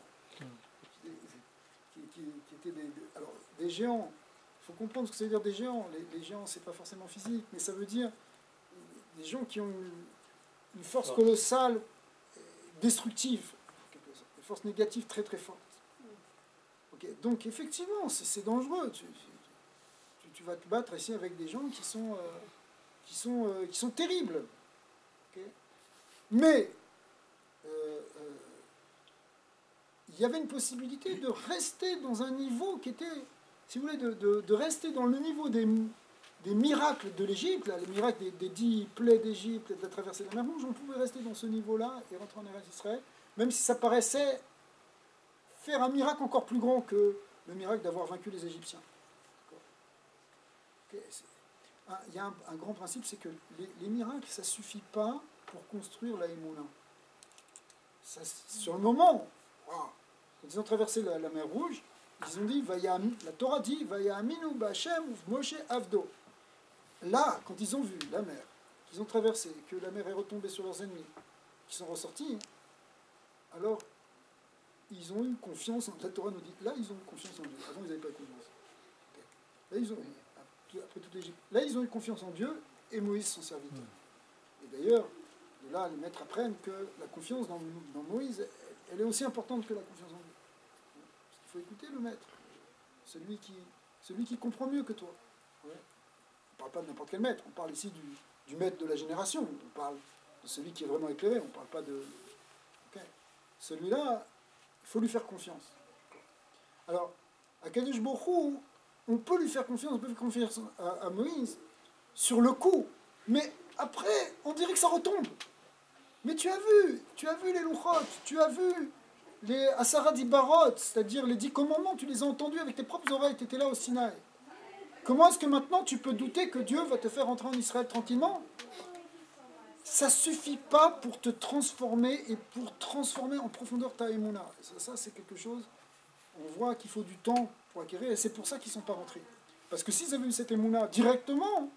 Qui étaient alors, des géants, il faut comprendre ce que ça veut dire des géants. Les géants, c'est pas forcément physique, mais ça veut dire des gens qui ont une force colossale, destructive, une force négative très très forte. Okay. Donc effectivement, c'est dangereux. vas te battre ici avec des gens qui sont terribles. Okay. Mais il y avait une possibilité de rester dans un niveau qui était, si vous voulez, de rester dans le niveau des miracles de l'Égypte, les miracles des 10 plaies d'Égypte et de la traversée de la mer Rouge. On pouvait rester dans ce niveau-là et rentrer en Eretz Israël, même si ça paraissait faire un miracle encore plus grand que le miracle d'avoir vaincu les Égyptiens. Okay. Il y a un grand principe, c'est que les miracles, ça ne suffit pas pour construire la Emouna. Sur le moment, wow, quand ils ont traversé la mer Rouge, ils ont dit, la Torah dit, Vayaminu b'Hashem Moshe Avdo. Là, quand ils ont vu la mer, qu'ils ont traversé, que la mer est retombée sur leurs ennemis, qu'ils sont ressortis, alors ils ont eu confiance, la Torah nous dit, là ils ont eu confiance en Dieu. Avant ils n'avaient pas eu confiance. Là ils ont, après toute l'Égypte, là ils ont eu confiance en Dieu et Moïse son serviteur. Et d'ailleurs, de là les maîtres apprennent que la confiance dans Moïse, elle est aussi importante que la confiance en Dieu. Parce qu'il faut écouter le maître, celui qui comprend mieux que toi. Ouais. On ne parle pas de n'importe quel maître, on parle ici du maître de la génération, on parle de celui qui est vraiment éclairé, on ne parle pas de... Okay. Celui-là, il faut lui faire confiance. Alors, à Kadosh Baruch Hu, on peut lui faire confiance, on peut faire confiance à Moïse sur le coup, mais après, on dirait que ça retombe. Mais tu as vu les Louchot, tu as vu les Asara Dibarot, c'est-à-dire les 10 commandements, tu les as entendus avec tes propres oreilles, tu étais là au Sinaï. Comment est-ce que maintenant tu peux douter que Dieu va te faire rentrer en Israël tranquillement? Ça ne suffit pas pour te transformer et pour transformer en profondeur ta émouna. Ça c'est quelque chose, on voit qu'il faut du temps pour acquérir, et c'est pour ça qu'ils ne sont pas rentrés. Parce que s'ils avaient eu cette émouna directement,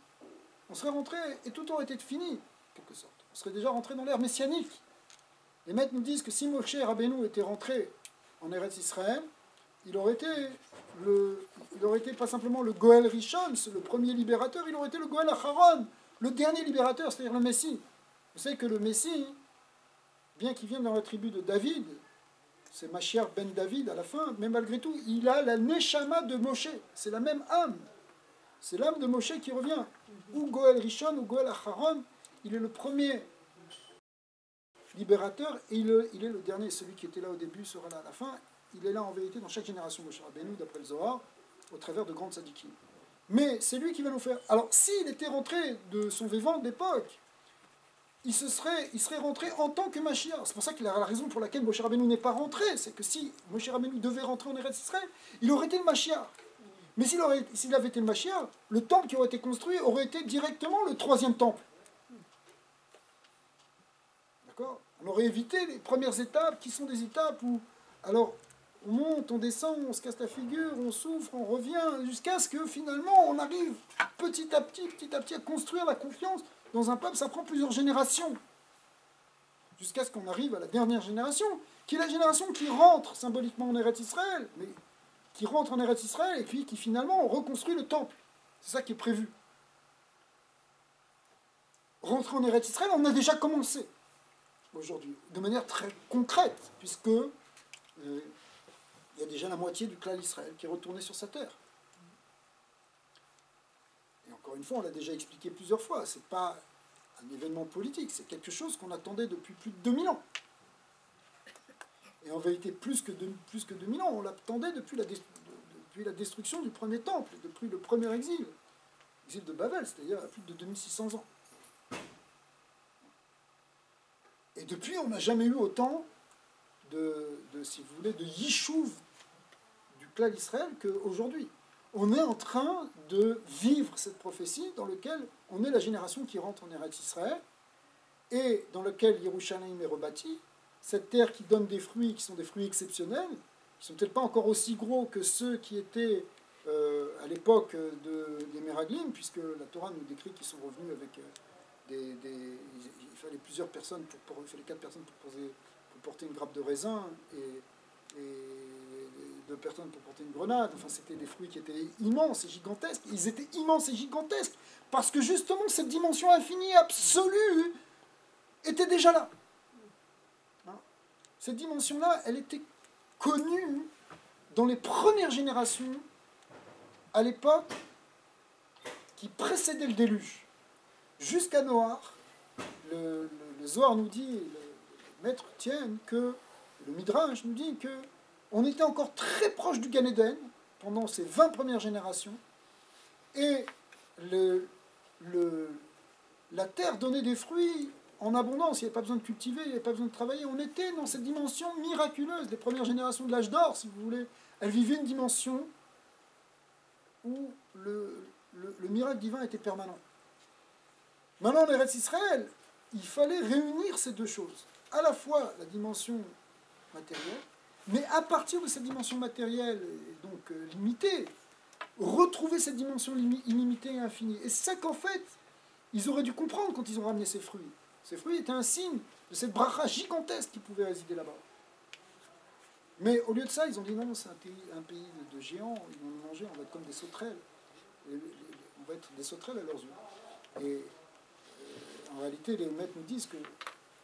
on serait rentré et tout aurait été fini, en quelque sorte. On serait déjà rentré dans l'ère messianique. Les maîtres nous disent que si Moshe Rabbeinu était rentré en Eretz Israël, il aurait été pas simplement le Goël Rishon, le premier libérateur, il aurait été le Goël Acharon, le dernier libérateur, c'est-à-dire le Messie. Vous savez que le Messie, bien qu'il vienne dans la tribu de David, c'est Mashiach ben David à la fin, mais malgré tout, il a la Neshama de Moshe, c'est la même âme. C'est l'âme de Moshe qui revient. Ou Goël Rishon, ou Goël Acharon, il est le premier libérateur, et il est le dernier, celui qui était là au début sera là à la fin. Il est là en vérité dans chaque génération, Moshe Rabbeinu, d'après le Zohar, au travers de grandes tzadikim. Mais c'est lui qui va nous faire... Alors, s'il était rentré de son vivant d'époque, il serait rentré en tant que Mashiach. C'est pour ça qu'il a la raison pour laquelle Moshe Rabbeinu n'est pas rentré, c'est que si Moshe Rabbeinu devait rentrer en Eretz Israël, il aurait été le Mashiach. Mais s'il avait été le Mashiach, le temple qui aurait été construit aurait été directement le 3e temple. D'accord? On aurait évité les premières étapes qui sont des étapes où... Alors, on monte, on descend, on se casse la figure, on souffre, on revient, jusqu'à ce que finalement on arrive petit à petit à construire la confiance dans un peuple. Ça prend plusieurs générations. Jusqu'à ce qu'on arrive à la dernière génération, qui est la génération qui rentre symboliquement en Eretz Israël, mais qui rentre en Eretz Israël et puis qui finalement reconstruit le temple. C'est ça qui est prévu. Rentrer en Eretz Israël, on a déjà commencé aujourd'hui, de manière très concrète, puisque... il y a déjà la moitié du clan d'Israël qui est retourné sur sa terre. Et encore une fois, on l'a déjà expliqué plusieurs fois, ce n'est pas un événement politique, c'est quelque chose qu'on attendait depuis plus de 2000 ans. Et en vérité, plus que 2000 ans, on l'attendait depuis la destruction du premier temple, depuis le premier exil de Babel, c'est-à-dire à plus de 2600 ans. Et depuis, on n'a jamais eu autant si vous voulez, de Yishuv du clan d'Israël qu'aujourd'hui. On est en train de vivre cette prophétie dans laquelle on est la génération qui rentre en Eretz Israël et dans laquelle Yerushalayim est rebâti, cette terre qui donne des fruits qui sont des fruits exceptionnels, qui ne sont peut-être pas encore aussi gros que ceux qui étaient à l'époque des Meraglim, puisque la Torah nous décrit qu'ils sont revenus avec il fallait plusieurs personnes, il fallait 4 personnes pour porter une grappe de raisin et 2 personnes pour porter une grenade. Enfin, c'était des fruits qui étaient immenses et gigantesques. Ils étaient immenses et gigantesques parce que justement cette dimension infinie, absolue, était déjà là. Hein? Cette dimension-là, elle était connue dans les premières générations à l'époque qui précédait le déluge, jusqu'à Noach, le Zohar nous dit, le maître tienne que, le Midrash nous dit que on était encore très proche du Gan Eden pendant ces 20 premières générations, et la terre donnait des fruits en abondance, il n'y avait pas besoin de cultiver, il n'y avait pas besoin de travailler. On était dans cette dimension miraculeuse. Les premières générations de l'âge d'or, si vous voulez, elles vivaient une dimension où le miracle divin était permanent. Maintenant, en Eretz Israël, il fallait réunir ces deux choses. À la fois la dimension matérielle, mais à partir de cette dimension matérielle, et donc limitée, retrouver cette dimension illimitée et infinie. Et c'est ça qu'en fait, ils auraient dû comprendre quand ils ont ramené ces fruits. Ces fruits étaient un signe de cette bracha gigantesque qui pouvait résider là-bas. Mais au lieu de ça, ils ont dit non, c'est un pays de géants, ils vont nous manger, on va être comme des sauterelles. On va être des sauterelles à leurs yeux. Et en réalité, les maîtres nous disent que,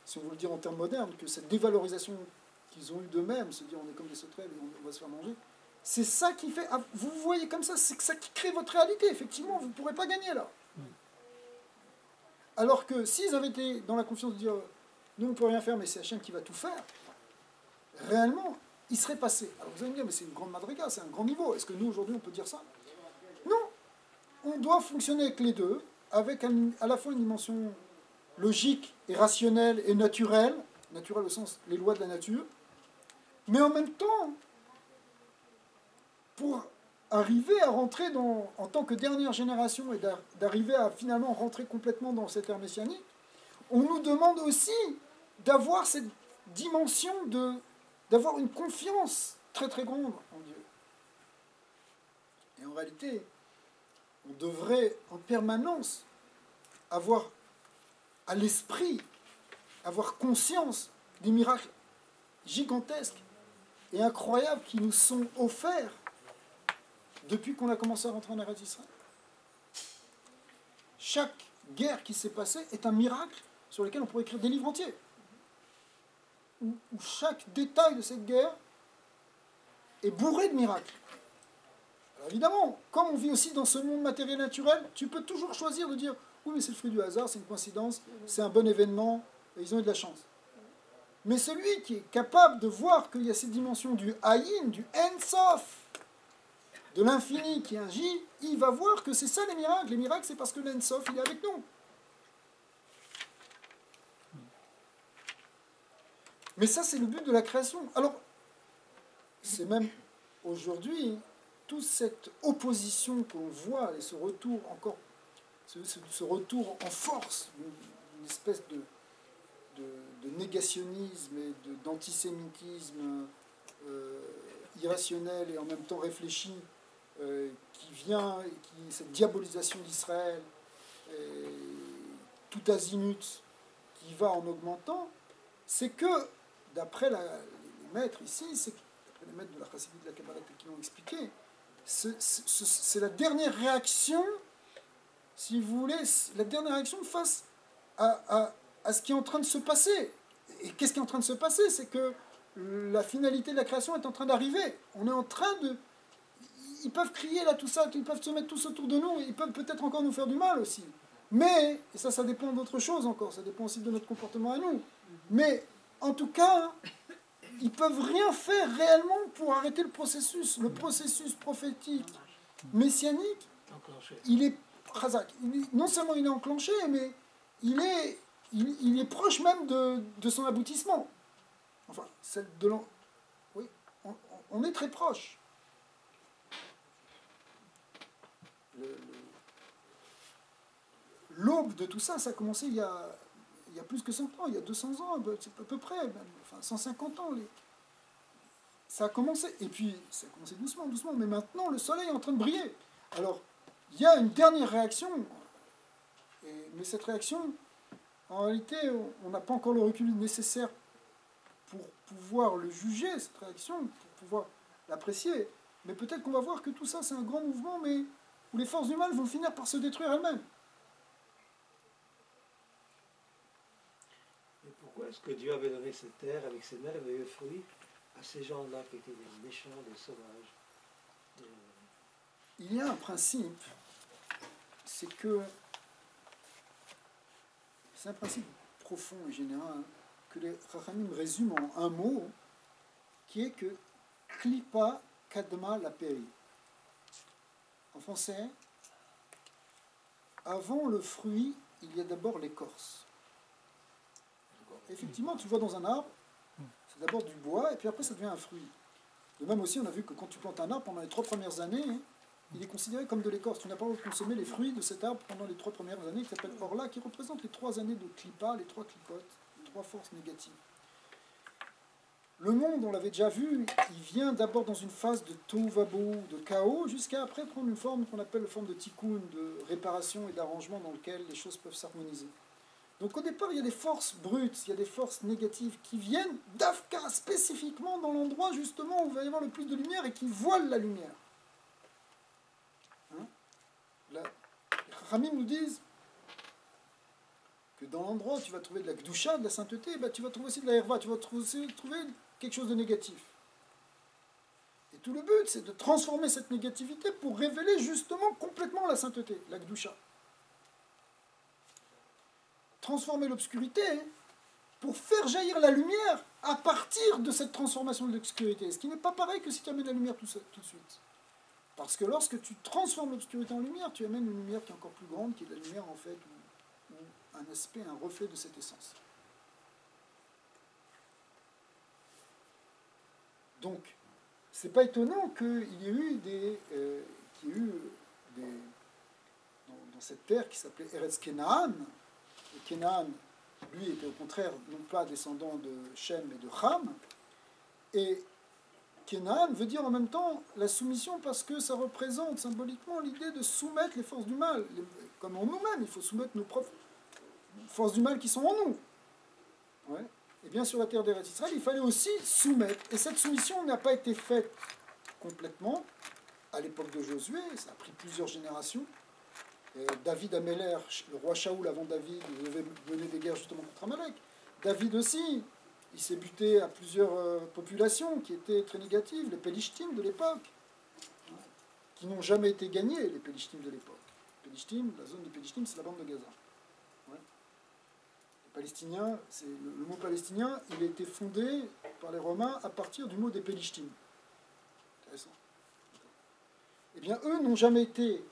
si on veut le dire en termes modernes, que cette dévalorisation qu'ils ont eue d'eux-mêmes, se dire on est comme des sauterelles et on va se faire manger, c'est ça qui fait... Vous voyez comme ça, c'est ça qui crée votre réalité. Effectivement, vous ne pourrez pas gagner là. Alors que s'ils avaient été dans la confiance de dire nous on ne peut rien faire mais c'est Hachem qui va tout faire, réellement ils seraient passés. Alors vous allez me dire mais c'est une grande madriga, c'est un grand niveau, est-ce que nous aujourd'hui on peut dire ça? Non, on doit fonctionner avec les deux, avec à la fois une dimension logique et rationnelle et naturelle au sens les lois de la nature, mais en même temps pour arriver à rentrer en tant que dernière génération et d'arriver à finalement rentrer complètement dans cette ère messianique, on nous demande aussi d'avoir cette dimension d'avoir une confiance très très grande en Dieu. Et en réalité, on devrait en permanence avoir à l'esprit, avoir conscience des miracles gigantesques et incroyables qui nous sont offerts depuis qu'on a commencé à rentrer en Eretz Israël. Chaque guerre qui s'est passée est un miracle sur lequel on pourrait écrire des livres entiers. Où chaque détail de cette guerre est bourré de miracles. Alors évidemment, comme on vit aussi dans ce monde matériel naturel, tu peux toujours choisir de dire « Oui, mais c'est le fruit du hasard, c'est une coïncidence, c'est un bon événement, et ils ont eu de la chance. » Mais celui qui est capable de voir qu'il y a cette dimension du Haïn, du En-Sof, de l'infini qui agit, il va voir que c'est ça les miracles. Les miracles, c'est parce que l'En-Sof, il est avec nous. Mais ça, c'est le but de la création. Alors, c'est même aujourd'hui, toute cette opposition qu'on voit, et ce retour encore, ce retour en force, une espèce de négationnisme et d'antisémitisme irrationnel et en même temps réfléchi, qui vient, cette diabolisation d'Israël, tout azimut, qui va en augmentant, c'est que, d'après les maîtres ici, d'après les maîtres de la Chassidut de la Kabbalah qui l'ont expliqué, c'est la dernière réaction, si vous voulez, la dernière réaction face à ce qui est en train de se passer. Et qu'est-ce qui est en train de se passer? C'est que la finalité de la création est en train d'arriver. On est en train de... Ils peuvent crier là, tout ça, ils peuvent se mettre tous autour de nous, ils peuvent peut-être encore nous faire du mal aussi. Mais, et ça dépend d'autre chose encore, ça dépend aussi de notre comportement à nous. Mais, en tout cas, ils peuvent rien faire réellement pour arrêter le processus prophétique messianique. Il est chazak. Non seulement il est enclenché, mais il est proche même de son aboutissement. Enfin, oui, on est très proche. L'aube de tout ça, ça a commencé il y a plus que 100 ans, il y a 200 ans, à peu près, même, enfin 150 ans. Ça a commencé, et puis ça a commencé doucement, mais maintenant le soleil est en train de briller. Alors, il y a une dernière réaction, mais cette réaction, en réalité, on n'a pas encore le recul nécessaire pour pouvoir le juger, cette réaction, pour pouvoir l'apprécier. Mais peut-être qu'on va voir que tout ça, c'est un grand mouvement, mais où les forces du mal vont finir par se détruire elles-mêmes. Et pourquoi est-ce que Dieu avait donné cette terre avec ses merveilleux fruits à ces gens-là qui étaient des méchants, des sauvages? Il y a un principe, c'est que c'est un principe profond et général que les Chachamim résument en un mot, qui est que Klipa Kadma la Peri. En français, avant le fruit, il y a d'abord l'écorce. Effectivement, tu le vois dans un arbre, c'est d'abord du bois, et puis après ça devient un fruit. De même aussi, on a vu que quand tu plantes un arbre, pendant les 3 premières années, il est considéré comme de l'écorce. Tu n'as pas le droit de consommer les fruits de cet arbre pendant les 3 premières années, qui s'appelle Orla, qui représente les 3 années de Klippa, les 3 clipotes, les 3 forces négatives. Le monde, on l'avait déjà vu, il vient d'abord dans une phase de tohu vabou, de chaos, jusqu'à après prendre une forme qu'on appelle la forme de tikkun, de réparation et d'arrangement dans lequel les choses peuvent s'harmoniser. Donc au départ, il y a des forces brutes, il y a des forces négatives qui viennent d'Afka, spécifiquement dans l'endroit justement où il va y avoir le plus de lumière et qui voilent la lumière. Hein? Les Chachamim nous disent que dans l'endroit où tu vas trouver de la Gdusha, de la sainteté, ben, tu vas trouver aussi de la Herva, tu vas aussi trouver quelque chose de négatif. Et tout le but, c'est de transformer cette négativité pour révéler justement complètement la sainteté, la Gdusha. Transformer l'obscurité pour faire jaillir la lumière à partir de cette transformation de l'obscurité. Ce qui n'est pas pareil que si tu amènes la lumière tout de suite. Parce que lorsque tu transformes l'obscurité en lumière, tu amènes une lumière qui est encore plus grande, qui est la lumière en fait, ou un aspect, un reflet de cette essence. Donc, c'est pas étonnant qu'il y ait eu dans cette terre qui s'appelait Eretz Kenaan. Et Kenaan, lui, était au contraire non pas descendant de Shem mais de Ham. Et Kenaan veut dire en même temps la soumission parce que ça représente symboliquement l'idée de soumettre les forces du mal. Comme en nous-mêmes, il faut soumettre nos propres forces du mal qui sont en nous. Ouais. Et bien sur la terre d'Eretz Israël, il fallait aussi soumettre. Et cette soumission n'a pas été faite complètement à l'époque de Josué, ça a pris plusieurs générations. Et David Améler, le roi Shaoul avant David, il devait mener des guerres justement contre Amalek. David aussi, il s'est buté à plusieurs populations qui étaient très négatives, les Pélishtim de l'époque, qui n'ont jamais été gagnés, les Pélishtim de l'époque. Pélishtim, la zone de Pélishtim, c'est la bande de Gaza. Ouais. Les Palestiniens, le mot palestinien, il a été fondé par les Romains à partir du mot des Pélishtim. Intéressant. Eh bien, eux n'ont jamais été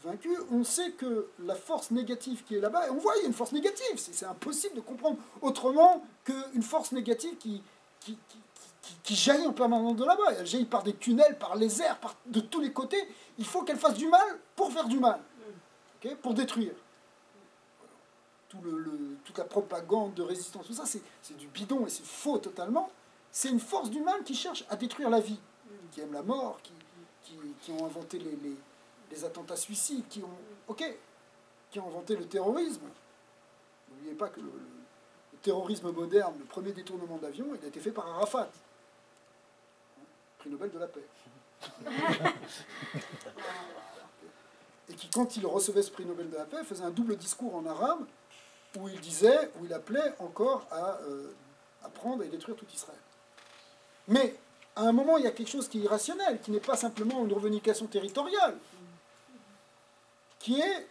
vaincus. On sait que la force négative qui est là-bas, et on voit, il y a une force négative, c'est impossible de comprendre autrement qu'une force négative qui jaillit en permanence de là-bas. Elle jaillit par des tunnels, par les airs, de tous les côtés. Il faut qu'elle fasse du mal pour faire du mal, okay, pour détruire. Toute la propagande de résistance, tout ça, c'est du bidon et c'est faux totalement. C'est une force du mal qui cherche à détruire la vie, qui aime la mort, qui ont inventé les attentats suicides, qui ont inventé le terrorisme. N'oubliez pas que le terrorisme moderne, le premier détournement d'avion, il a été fait par Arafat, prix Nobel de la paix. Et qui, quand il recevait ce prix Nobel de la paix, faisait un double discours en arabe où il appelait encore à prendre et détruire tout Israël. Mais à un moment, il y a quelque chose qui est irrationnel, qui n'est pas simplement une revendication territoriale, qui est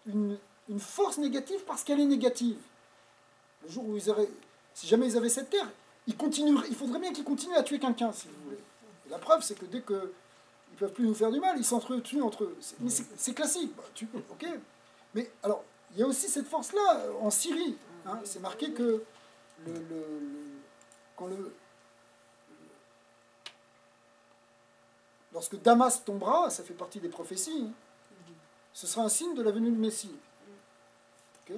une force négative parce qu'elle est négative. Le jour où si jamais ils avaient cette terre, il faudrait bien qu'ils continuent à tuer quelqu'un, si vous voulez. Et la preuve, c'est que dès qu'ils ne peuvent plus nous faire du mal, ils s'entretuent entre eux. Mais c'est classique. Ok. Mais alors, il y a aussi cette force-là en Syrie. Hein, c'est marqué que lorsque Damas tombera, ça fait partie des prophéties, ce sera un signe de la venue du Messie. Okay,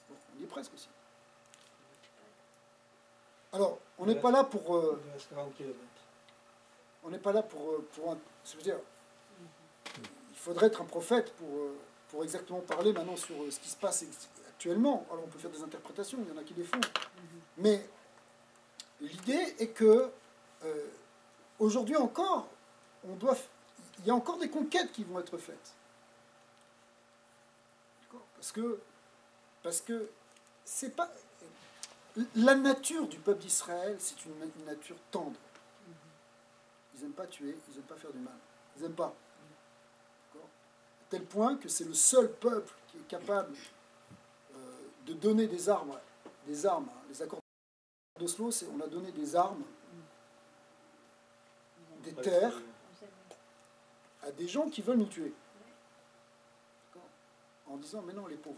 bon, on y est presque aussi. Alors, on n'est pas là pour... on n'est pas là pour c'est-à-dire, il faudrait être un prophète pour exactement parler maintenant sur ce qui se passe actuellement. Alors, on peut faire des interprétations, il y en a qui les font. Mais l'idée est que, aujourd'hui encore, il y a encore des conquêtes qui vont être faites. Parce que c'est pas... La nature du peuple d'Israël, c'est une nature tendre. Ils n'aiment pas tuer, ils n'aiment pas faire du mal. Ils n'aiment pas. tel point que c'est le seul peuple qui est capable de donner des armes. Les accords d'Oslo, on a donné des armes, des terres, à des gens qui veulent nous tuer. En disant, mais non, les pauvres,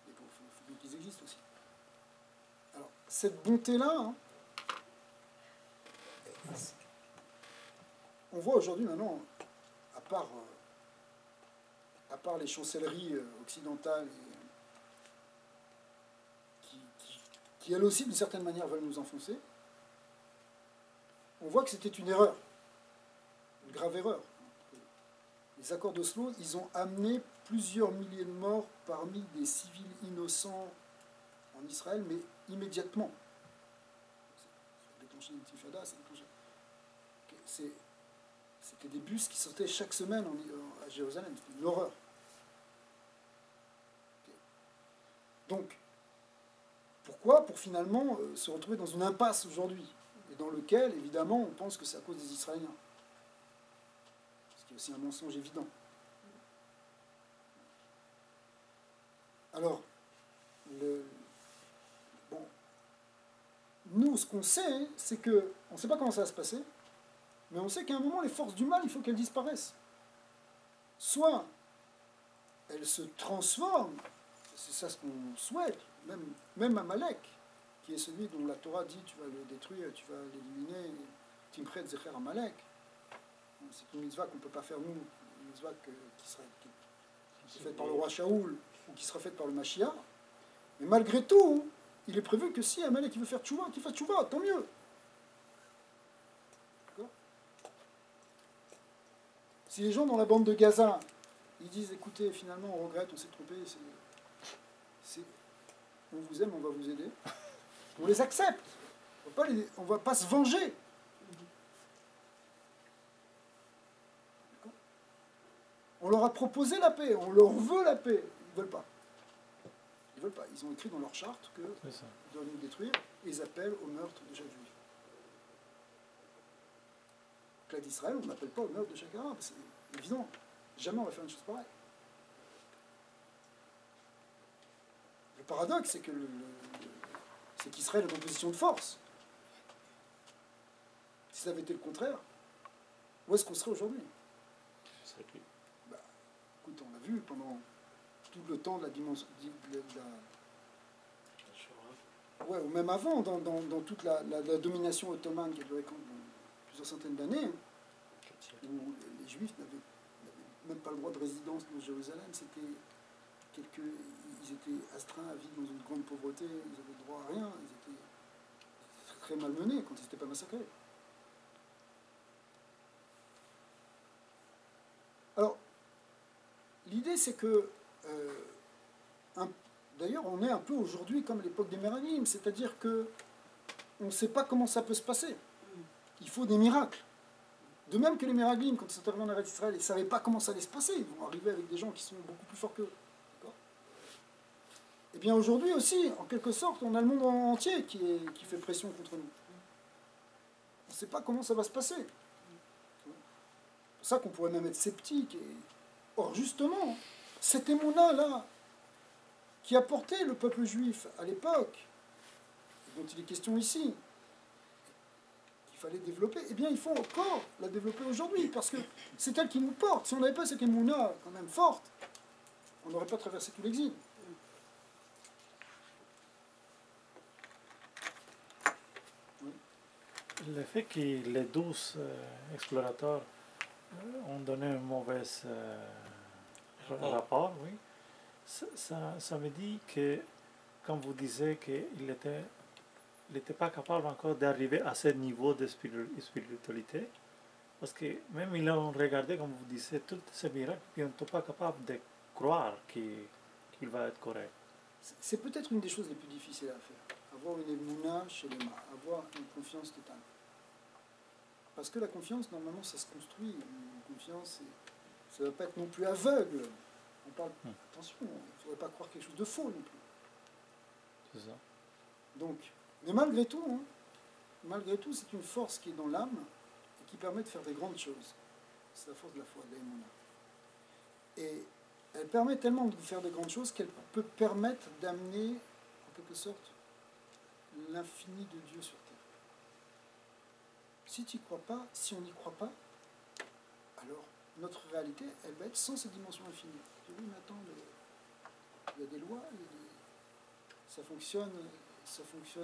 il faut bien qu'ils existent aussi. Alors, cette bonté-là, hein, on voit aujourd'hui maintenant, à part les chancelleries occidentales, qui elles aussi, d'une certaine manière, veulent nous enfoncer, on voit que c'était une erreur, une grave erreur. Les accords d'Oslo, ils ont amené plusieurs milliers de morts parmi des civils innocents en Israël, mais immédiatement. Ça a déclenché une intifada, ça a déclenché... C'était des bus qui sortaient chaque semaine à Jérusalem, c'était une horreur. Donc, pourquoi? Pour finalement se retrouver dans une impasse aujourd'hui, et dans lequel, évidemment, on pense que c'est à cause des Israéliens. Ce qui est aussi un mensonge évident. Alors, nous, ce qu'on sait, c'est que, on ne sait pas comment ça va se passer, mais on sait qu'à un moment, les forces du mal, il faut qu'elles disparaissent. Soit elles se transforment, c'est ça ce qu'on souhaite, même Amalek, qui est celui dont la Torah dit tu vas le détruire, tu vas l'éliminer, Timchet Zecher Amalek. C'est une mitzvah qu'on ne peut pas faire nous, une mitzvah qui est faite par le roi Shaoul ou qui sera faite par le Mashiach. Mais malgré tout, il est prévu que si Amalek veut faire tchouva, qu'il fasse tchouva, tant mieux. Si les gens dans la bande de Gaza, ils disent écoutez, finalement on regrette, on s'est trompé, on vous aime, on va vous aider, on les accepte. On ne va pas se venger. On leur a proposé la paix, on leur veut la paix. Ils ne veulent pas. Ils veulent pas. Ils ont écrit dans leur charte qu'ils doivent nous détruire et ils appellent au meurtre de chaque juif. Là d'Israël, on n'appelle pas au meurtre de chaque arabe. C'est évident. Jamais on va faire une chose pareille. Le paradoxe, c'est que c'est qu'Israël est en position de force. Si ça avait été le contraire, où est-ce qu'on serait aujourd'hui? Écoute, on l'a vu pendant tout le temps de la dimension... Ouais, ou même avant, dans toute la domination ottomane qui a duré plusieurs centaines d'années, où les Juifs n'avaient même pas le droit de résidence dans Jérusalem, ils étaient astreints à vivre dans une grande pauvreté, ils n'avaient droit à rien, ils étaient très malmenés quand ils n'étaient pas massacrés. Alors, l'idée c'est que, d'ailleurs on est un peu aujourd'hui comme l'époque des Méraglim, c'est-à-dire que on ne sait pas comment ça peut se passer. Il faut des miracles. De même que les Méraglim, quand ils sont arrivés en Eretz Israël, ils ne savaient pas comment ça allait se passer. Ils vont arriver avec des gens qui sont beaucoup plus forts qu'eux. Et bien aujourd'hui aussi, en quelque sorte, on a le monde entier qui fait pression contre nous. On ne sait pas comment ça va se passer. C'est pour ça qu'on pourrait même être sceptique. Or justement, cet émouna-là, qui a porté le peuple juif à l'époque, dont il est question ici, fallait développer, eh bien il faut encore la développer aujourd'hui, parce que c'est elle qui nous porte. Si on n'avait pas cette émouna quand même forte, on n'aurait pas traversé tout l'exil. Le fait que les 12 explorateurs ont donné un mauvais rapport, oui, ça me dit que, comme vous disiez, qu'il n'était pas capable encore d'arriver à ce niveau de spiritualité, parce que même ils ont regardé, comme vous disiez, tous ces miracles, puis ils n'étaient pas capables de croire qu'il va être correct. C'est peut-être une des choses les plus difficiles à faire, avoir une émouna chez les mains, avoir une confiance totale. Parce que la confiance, normalement, ça se construit. Une confiance, ça ne va pas être non plus aveugle. On parle, attention, il ne faudrait pas croire quelque chose de faux non plus. C'est ça. Donc, mais malgré tout, c'est une force qui est dans l'âme et qui permet de faire des grandes choses. C'est la force de la foi, de l'émouna. Et elle permet tellement de faire de grandes choses qu'elle peut permettre d'amener, en quelque sorte, l'infini de Dieu sur terre. Si tu n'y crois pas, si on n'y croit pas, alors notre réalité, elle va être sans cette dimension infinie. Tu dis, mais attends, il y a des lois, ça fonctionne,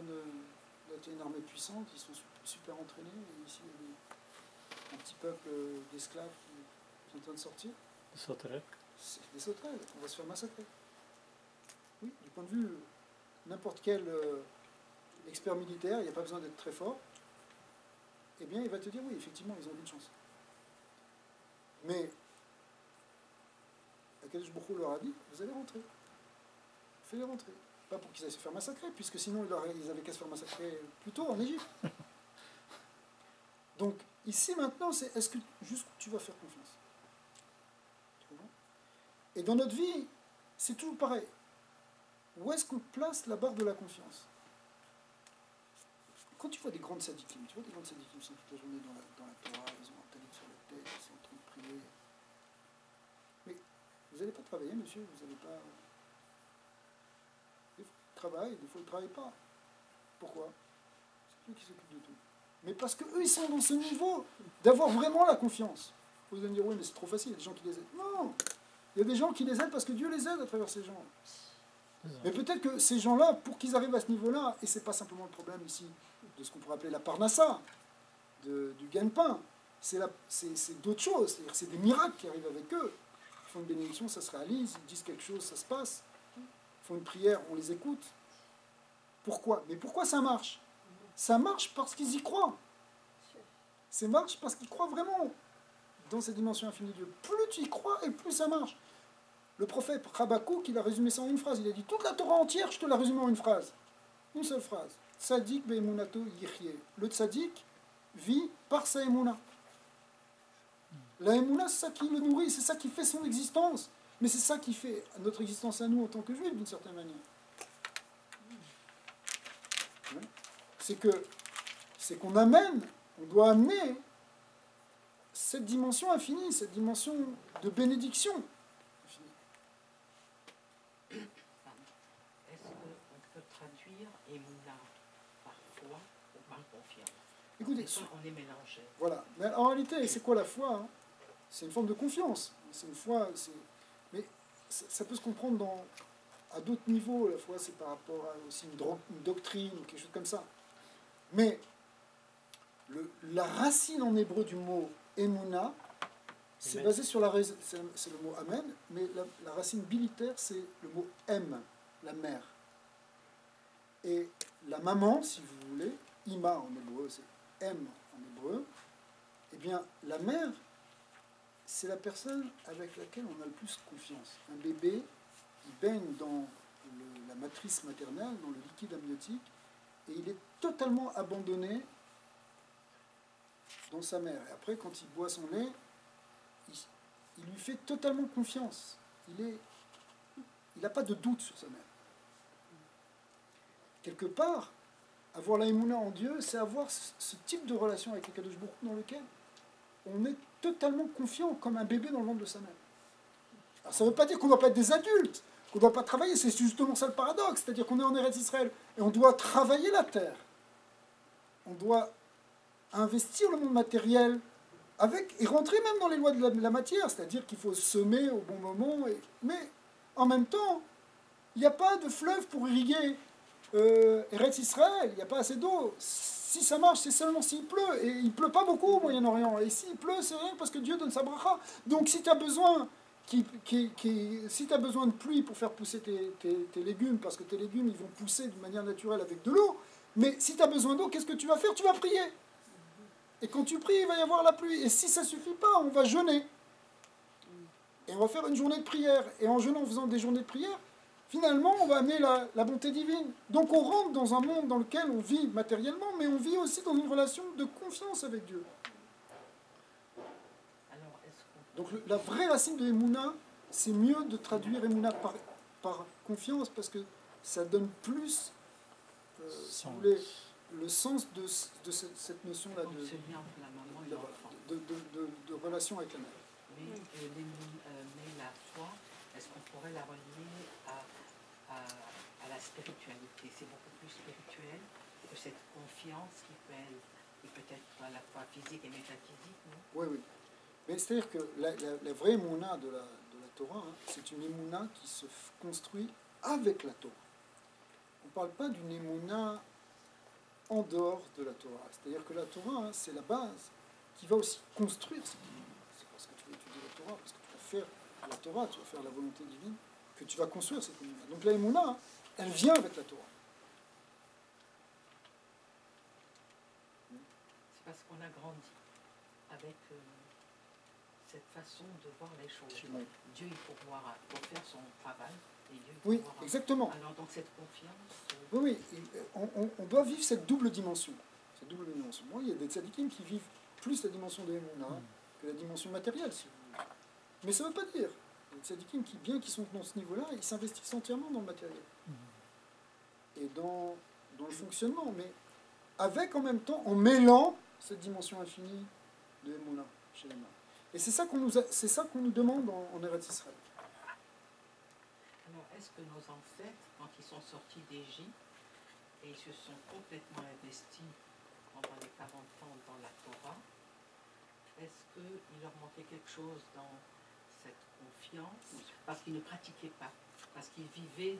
là, tu as une armée puissante, ils sont super entraînés, et ici, il y a un petit peuple d'esclaves qui sont en train de sortir. Sauterelles. C'est des sauterelles, on va se faire massacrer. Oui, du point de vue, n'importe quel expert militaire, il n'y a pas besoin d'être très fort, eh bien, il va te dire, oui, effectivement, ils ont aucune chance. Mais, Akadosh Baruch Hu leur a dit, vous allez rentrer. Fais-les rentrer. Pas pour qu'ils aillent se faire massacrer, puisque sinon, ils avaient qu'à se faire massacrer plus tôt en Égypte. Donc, ici, maintenant, c'est est-ce que juste tu vas faire confiance? Et dans notre vie, c'est toujours pareil. Où est-ce qu'on place la barre de la confiance? Quand tu vois des grandes sadikim, tu vois des grandes sadikim qui sont toute la journée dans la Torah, ils ont un talit sur la tête, ils sont en train de prier. Mais vous n'allez pas travailler, monsieur, vous n'allez pas... Des fois, ils travaillent, des fois, ils ne travaillent pas. Pourquoi? C'est eux qui s'occupent de tout. Mais parce qu'eux, ils sont dans ce niveau d'avoir vraiment la confiance. Vous allez me dire, oui, mais c'est trop facile, il y a des gens qui les aident. Non! Il y a des gens qui les aident parce que Dieu les aide à travers ces gens. Mais peut-être que ces gens-là, pour qu'ils arrivent à ce niveau-là, et ce n'est pas simplement le problème ici de ce qu'on pourrait appeler la parnassa, du gagne-pain, c'est d'autres choses, c'est-à-dire c'est des miracles qui arrivent avec eux. Ils font une bénédiction, ça se réalise, ils disent quelque chose, ça se passe. Ils font une prière, on les écoute. Pourquoi? Mais pourquoi ça marche? Ça marche parce qu'ils y croient. Ça marche parce qu'ils croient vraiment dans cette dimension infinie de Dieu. Plus tu y crois et plus ça marche. Le prophète Habakkuk, il a résumé ça en une phrase. Il a dit, toute la Torah entière, je te la résume en une phrase. Une seule phrase. Tzadik be'emunato yichye. Le tzadik vit par sa emuna. La emuna, c'est ça qui le nourrit, c'est ça qui fait son existence. Mais c'est ça qui fait notre existence à nous en tant que juifs, d'une certaine manière. C'est qu'on amène, on doit amener cette dimension infinie, cette dimension de bénédiction. Est-ce qu'on peut traduire Emouna par foi ou par confiance? Écoutez, on est mélangé. Voilà. Mais en réalité, c'est quoi la foi, hein? C'est une forme de confiance. C'est une foi. Mais ça peut se comprendre à d'autres niveaux. La foi, c'est par rapport à aussi une doctrine ou quelque chose comme ça. Mais la racine en hébreu du mot Emouna, c'est basé sur c'est le mot Amen, mais la racine bilitaire, c'est le mot M, la mère. Et la maman, si vous voulez, Ima en hébreu, c'est M en hébreu, eh bien, la mère, c'est la personne avec laquelle on a le plus confiance. Un bébé, il baigne dans la matrice maternelle, dans le liquide amniotique, et il est totalement abandonné dans sa mère. Et après, quand il boit son lait, il lui fait totalement confiance. Il n'a pas de doute sur sa mère. Quelque part, avoir la émouna en Dieu, c'est avoir ce type de relation avec le Kadosh Baruch Hu dans lequel on est totalement confiant, comme un bébé dans le ventre de sa mère. Alors ça ne veut pas dire qu'on ne doit pas être des adultes, qu'on ne doit pas travailler, c'est justement ça le paradoxe, c'est-à-dire qu'on est en Eretz Israël, et on doit travailler la terre. On doit investir le monde matériel et rentrer même dans les lois de la matière, c'est-à-dire qu'il faut semer au bon moment, mais en même temps, il n'y a pas de fleuve pour irriguer Eretz Israël, il n'y a pas assez d'eau. Si ça marche, c'est seulement s'il pleut, et il ne pleut pas beaucoup au Moyen-Orient, et s'il pleut, c'est rien parce que Dieu donne sa bracha. Donc si tu as besoin si tu as besoin de pluie pour faire pousser tes légumes, parce que tes légumes ils vont pousser de manière naturelle avec de l'eau, mais si tu as besoin d'eau, qu'est-ce que tu vas faire? Tu vas prier. Et quand tu pries, il va y avoir la pluie. Et si ça ne suffit pas, on va jeûner. Et on va faire une journée de prière. Et en jeûnant, en faisant des journées de prière, finalement, on va amener la bonté divine. Donc on rentre dans un monde dans lequel on vit matériellement, mais on vit aussi dans une relation de confiance avec Dieu. Donc la vraie racine de Emouna, c'est mieux de traduire Emouna par confiance, parce que ça donne plus, si vous voulez, le sens de cette notion-là de relation avec la mère. Mais la foi, est-ce qu'on pourrait la relier à la spiritualité? C'est beaucoup plus spirituel que cette confiance qui peut être à la fois physique et métaphysique, non? Oui, oui. Mais c'est-à-dire que la vraie émouna de la Torah, hein, c'est une émouna qui se construit avec la Torah. On ne parle pas d'une émouna en dehors de la Torah. C'est-à-dire que la Torah, hein, c'est la base qui va aussi construire cette émouna. C'est parce que tu vas étudier la Torah, parce que tu vas faire la Torah, tu vas faire la volonté divine, que tu vas construire cette émouna. Donc la émouna, hein, elle vient avec la Torah. C'est parce qu'on a grandi avec cette façon de voir les choses. Oui. Dieu, il faut faire son travail. Et Dieu, il faut Oui, voir exactement. Alors, donc, cette confiance... Oui, on doit vivre cette double dimension. Cette double dimension. Moi, il y a des tzadikim qui vivent plus la dimension de l'émouna que la dimension matérielle, si vous voulez. Mais ça ne veut pas dire. Il y a des tzadikim qui, bien qu'ils sont dans ce niveau-là, ils s'investissent entièrement dans le matériel. Et dans le fonctionnement, mais avec en même temps, en mêlant cette dimension infinie de l'émouna chez les mains. Et c'est ça qu'on nous demande en Eretz Israël. Alors, est-ce que nos ancêtres, quand ils sont sortis d'Égypte, et ils se sont complètement investis pendant les 40 ans dans la Torah, est-ce qu'il leur manquait quelque chose dans cette confiance? Parce qu'ils ne pratiquaient pas, parce qu'ils vivaient,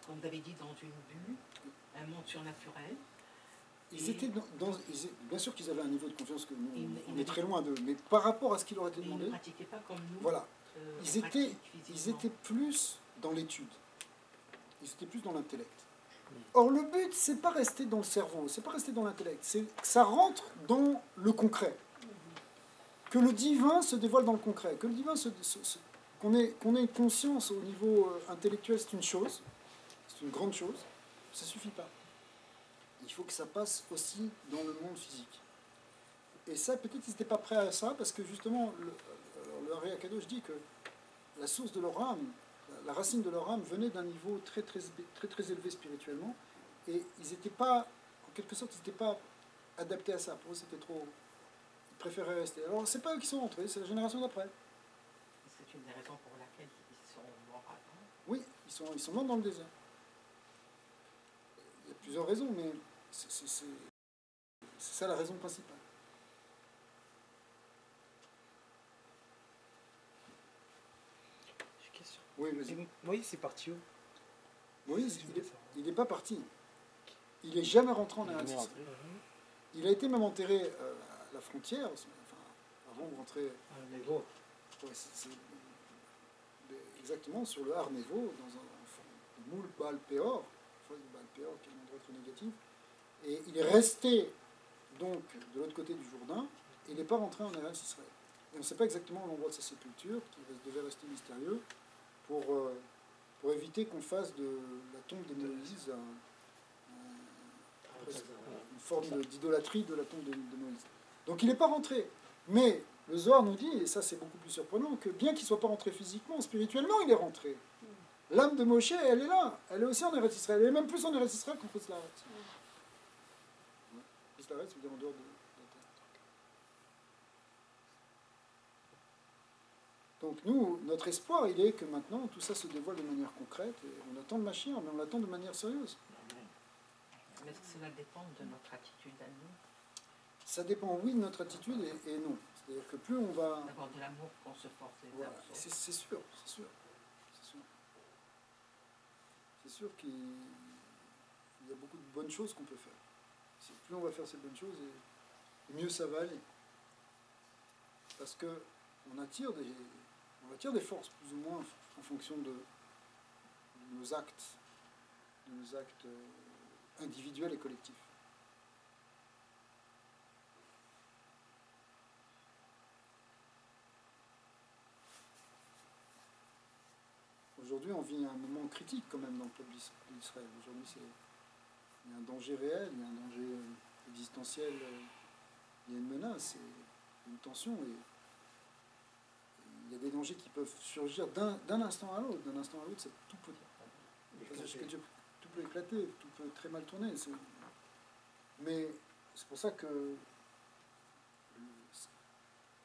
comme vous avez dit, dans une bulle, un monde surnaturel. Ils étaient bien sûr qu'ils avaient un niveau de confiance que nous, on est très loin d'eux, mais par rapport à ce qui leur a été demandé, ils ne pratiquaient pas comme nous. Voilà. Ils étaient physiquement. plus dans l'étude. Ils étaient plus dans l'intellect. Or, le but, c'est pas rester dans le cerveau, c'est pas rester dans l'intellect, c'est que ça rentre dans le concret. Que le divin se dévoile dans le concret, que le divin qu'on ait une conscience au niveau intellectuel, c'est une chose, c'est une grande chose, ça suffit pas. Il faut que ça passe aussi dans le monde physique. Et ça, peut-être ils n'étaient pas prêts à ça, parce que justement, le Hari Akadosh dit que la source de leur âme, la racine de leur âme venait d'un niveau très, très, très, très élevé spirituellement, et ils n'étaient pas, en quelque sorte, ils n'étaient pas adaptés à ça. Pour eux, c'était trop... Ils préféraient rester. Alors, c'est pas eux qui sont rentrés, c'est la génération d'après. C'est une des raisons pour laquelle ils sont morts avant. Oui, ils sont morts dans le désert. Il y a plusieurs raisons, mais c'est ça la raison principale. J'ai une question. Oui, vas-y. Moïse, c'est parti où? Moïse, il n'est pas parti. Il n'est jamais rentré en Eretz Israël. Il a été même enterré à la frontière, enfin, avant de rentrer. Ouais, exactement, sur le Har Nevo, dans un moule Baal Peor, Baal Peor qui est un endroit très négatif. Et il est resté donc de l'autre côté du Jourdain, et il n'est pas rentré en Eretz Israël. Et on ne sait pas exactement l'endroit de sa sépulture, qui devait rester mystérieux, pour éviter qu'on fasse de la tombe de Moïse une forme d'idolâtrie de la tombe de Moïse. Donc il n'est pas rentré. Mais le Zohar nous dit, et ça c'est beaucoup plus surprenant, que bien qu'il ne soit pas rentré physiquement, spirituellement il est rentré. L'âme de Moshe, elle est là. Elle est aussi en Eretz Israël. Elle est même plus en Eretz Israël qu'en Chutz La'aretz. Chutz La'aretz, ça veut dire en dehors de la terre. Donc nous, notre espoir, il est que maintenant tout ça se dévoile de manière concrète. Et on attend le Mashiach, mais on l'attend de manière sérieuse. Mais est-ce que cela dépend de notre attitude à nous? Ça dépend, oui, de notre attitude et non. C'est-à-dire que plus on va... D'avoir de l'amour qu'on se porte les Voilà, uns aux autres. c'est sûr, c'est sûr. C'est sûr qu'il y a beaucoup de bonnes choses qu'on peut faire. Plus on va faire ces bonnes choses, et mieux ça va aller. Parce que on attire des forces, plus ou moins, en fonction de nos actes individuels et collectifs. Aujourd'hui, on vit un moment critique quand même dans le peuple d'Israël. Aujourd'hui, il y a un danger réel, il y a un danger existentiel, il y a une menace, et une tension, et il y a des dangers qui peuvent surgir d'un instant à l'autre. D'un instant à l'autre, tout peut éclater, tout peut très mal tourner. Mais c'est pour ça que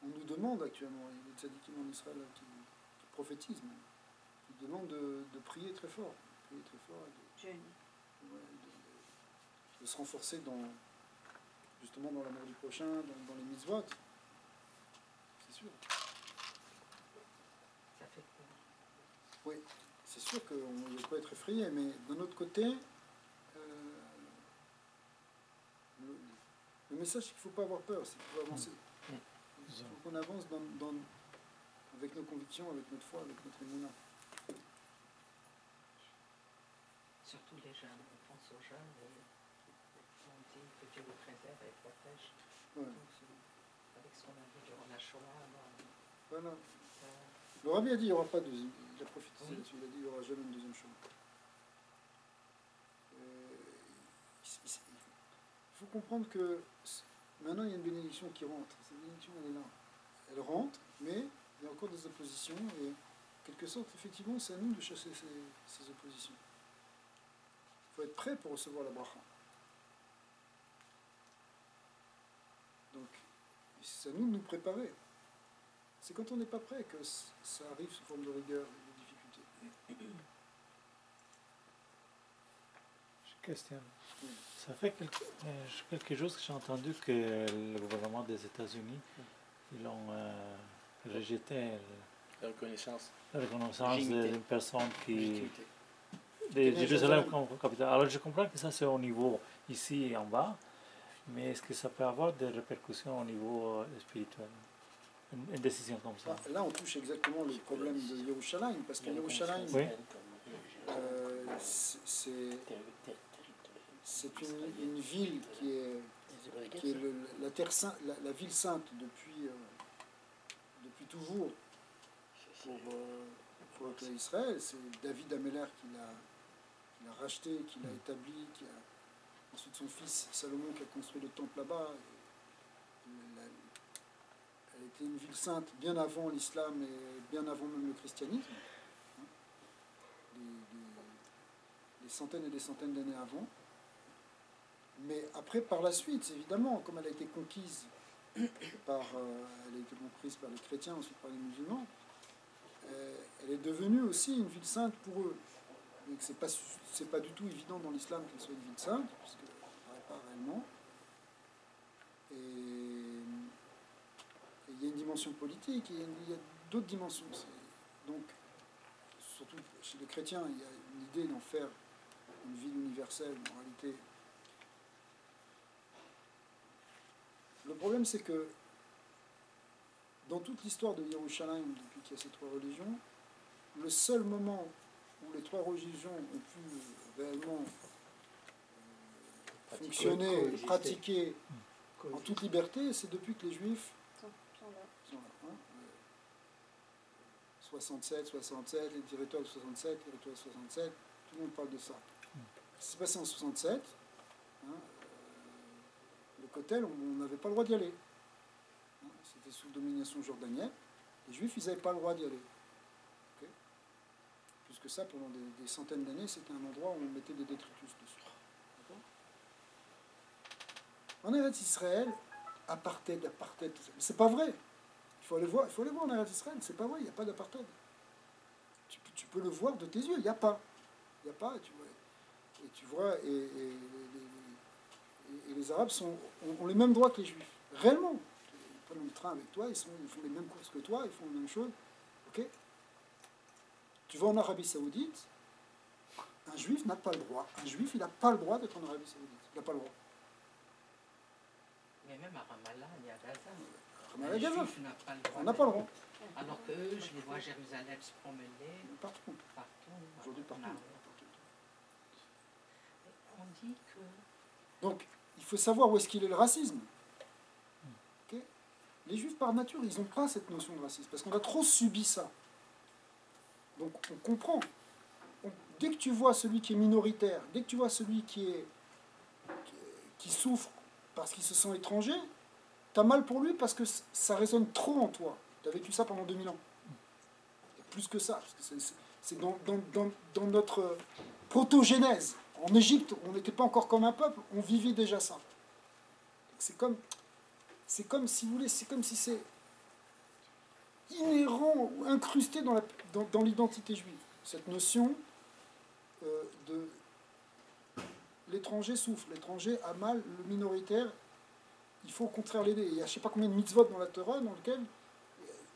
on nous demande demandent actuellement. Il y a des tzadikim en Israël là, qui prophétisent même. Ils demandent de prier très fort. Prier très fort et de se renforcer justement dans l'amour du prochain, dans les mitzvot. C'est sûr. Ça fait peur. Oui, c'est sûr qu'on peut être effrayé, mais d'un autre côté, le message, c'est qu'il ne faut pas avoir peur, c'est qu'il faut avancer. Il faut qu'on avance avec nos convictions, avec notre foi, avec notre émouna. Surtout les jeunes, on pense aux jeunes et on dit que Dieu les préserve et les protège. Ouais. Donc, avec ce qu'on a vu durant la Shoah, Voilà. Le Rabbi a dit qu'il n'y aura pas de deuxième. Il a prophétisé là-dessus. Il a dit qu'il n'y aura jamais une deuxième Shoah. Il faut comprendre que maintenant il y a une bénédiction qui rentre. Cette bénédiction, elle est là. Elle rentre, mais il y a encore des oppositions et en quelque sorte, effectivement, c'est à nous de chasser ces oppositions. Il faut être prêt pour recevoir la bracha. Donc, c'est à nous de nous préparer. C'est quand on n'est pas prêt que ça arrive sous forme de rigueur et de difficulté. Je questionne. Oui. Ça fait quelques jours que j'ai entendu que le gouvernement des États-Unis, ils ont rejeté La reconnaissance. la reconnaissance Légitimité. d'une personne qui... Légitimité. de Jérusalem comme capitale. Alors je comprends que ça c'est au niveau ici et en bas, mais est-ce que ça peut avoir des répercussions au niveau spirituel? Une décision comme ça. Là, on touche exactement le problème de Yerushalayim, parce que Yerushalayim, Oui. c'est une ville qui est la ville sainte depuis toujours pour Israël. C'est David Améler qui l'a racheté, qui l'a établi, ensuite son fils Salomon qui a construit le temple là-bas. Elle était une ville sainte bien avant l'islam et bien avant même le christianisme, des centaines et des centaines d'années avant. Mais après, par la suite, évidemment, comme elle a été conquise elle a été comprise par les chrétiens, ensuite par les musulmans, elle est devenue aussi une ville sainte pour eux. Donc c'est pas du tout évident dans l'islam qu'elle soit une ville sainte, puisqu'elle n'apparaît pas réellement. Et il y a une dimension politique, il y a d'autres dimensions. Donc, surtout chez les chrétiens, il y a une idée d'en faire une ville universelle, en réalité. Le problème, c'est que dans toute l'histoire de Yerushalayim, depuis qu'il y a ces trois religions, le seul moment où les trois religions ont pu réellement fonctionner, pratiquer en toute liberté, c'est depuis que les Juifs sont là. 67, les territoires de 67, les territoires de 67, tout le monde parle de ça. Ce qui s'est passé en 67, le Kotel, on n'avait pas le droit d'y aller. C'était sous domination jordanienne. Les Juifs, ils n'avaient pas le droit d'y aller. Okay. Plus que ça, pendant des centaines d'années, c'était un endroit où on mettait des détritus dessus. En Eretz Israël, apartheid, c'est pas vrai. Il faut aller voir en Eretz Israël, c'est pas vrai, il n'y a pas d'apartheid. Tu peux le voir de tes yeux, il n'y a pas. Il n'y a pas, tu vois, et les Arabes ont les mêmes droits que les Juifs. Réellement. Ils prennent le train avec toi, ils font les mêmes courses que toi, ils font les mêmes choses. Ok ? Tu vas en Arabie Saoudite, un Juif n'a pas le droit. Un Juif, il n'a pas le droit d'être en Arabie Saoudite. Il n'a pas le droit. Mais même à Ramallah et à Gaza, Ramallah et les Gaza, Juifs n'ont pas le droit. on n'a pas le droit. Alors que je les vois à Jérusalem se promener Partout. Aujourd'hui, partout. On dit que... Donc, il faut savoir où est-ce qu'il est le racisme. Okay. Les Juifs, par nature, ils n'ont pas cette notion de racisme, parce qu'on a trop subi ça. Donc, on comprend. Dès que tu vois celui qui est minoritaire, dès que tu vois celui qui souffre parce qu'il se sent étranger, tu as mal pour lui parce que ça résonne trop en toi. Tu as vécu ça pendant 2000 ans. Et plus que ça, parce que c'est dans notre protogénèse. En Égypte, on n'était pas encore comme un peuple, on vivait déjà ça. C'est comme si vous voulez, c'est comme si inhérent, ou incrusté dans l'identité juive. Cette notion de l'étranger souffre, l'étranger a mal, le minoritaire, il faut au contraire l'aider. Il y a je ne sais pas combien de mitzvot dans la Torah dans lequel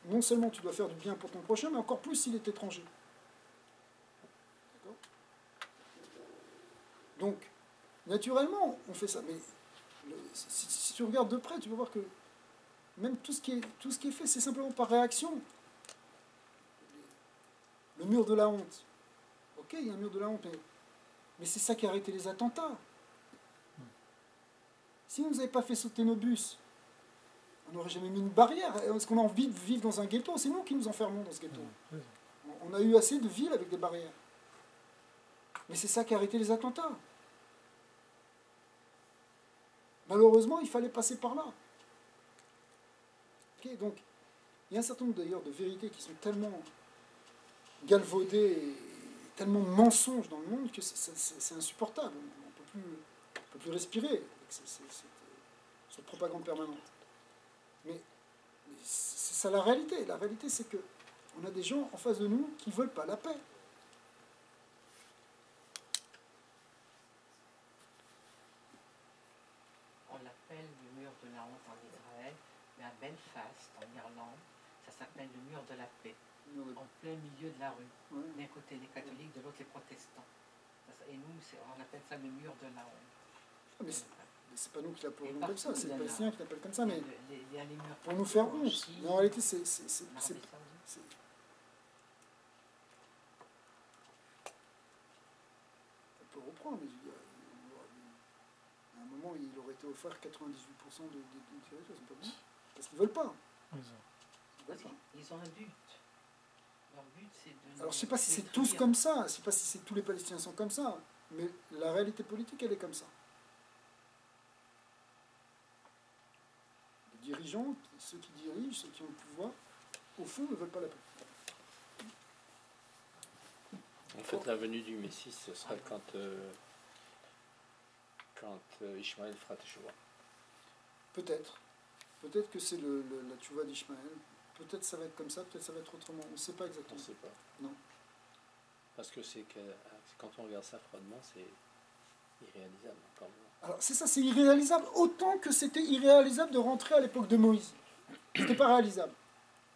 non seulement tu dois faire du bien pour ton prochain, mais encore plus s'il est étranger. D'accord ? Donc, naturellement, on fait ça. Mais si tu regardes de près, tu vas voir que même tout ce qui est fait, c'est simplement par réaction. Le mur de la honte. Ok, il y a un mur de la honte, mais c'est ça qui a arrêté les attentats. Si vous n'avez pas fait sauter nos bus, on n'aurait jamais mis une barrière. Est-ce qu'on a envie de vivre dans un ghetto? C'est nous qui nous enfermons dans ce ghetto. On a eu assez de villes avec des barrières. Mais c'est ça qui a arrêté les attentats. Malheureusement, il fallait passer par là. Okay, donc, il y a un certain nombre d'ailleurs de vérités qui sont tellement galvaudées et tellement mensonges dans le monde que c'est insupportable. On ne peut plus respirer avec cette propagande permanente. Mais c'est ça la réalité. La réalité, c'est que on a des gens en face de nous qui ne veulent pas la paix. On l'appelle le mur de la honte en Israël, mais à Belfast, en Irlande, ça s'appelle le mur de la paix, en plein milieu de la rue. Ouais. D'un côté les catholiques, de l'autre les protestants. Et nous, on appelle ça le mur de la honte. Ah, mais c'est pas nous qui l'appelons comme ça, c'est il y les en a. Palestiniens qui l'appellent comme ça, mais Il y a les murs pour nous faire partout, honte. en Chine, Mais en réalité, c'est en Arabie Saoudite. on peut reprendre, mais à un moment, il aurait été offert 98% de territoire, c'est pas bon. Parce qu'ils veulent pas. Ils veulent pas. Ils ont un but. Leur but, c'est de... Alors je sais pas si c'est tous comme ça, je sais pas si c'est tous les Palestiniens sont comme ça, mais la réalité politique, elle est comme ça. Les dirigeants, ceux qui dirigent, ceux qui ont le pouvoir, au fond, ne veulent pas la paix. En fait, la venue du Messie, ce sera quand Ishmaël fera Teshuvah. Peut-être. Peut-être que c'est la tchouva d'Ishmaël. Peut-être ça va être comme ça, peut-être ça va être autrement. On ne sait pas On exactement. ne sait pas. Non. Parce que quand on regarde ça froidement, c'est irréalisable encore. Alors c'est ça, c'est irréalisable. Autant que c'était irréalisable de rentrer à l'époque de Moïse. C'était pas réalisable.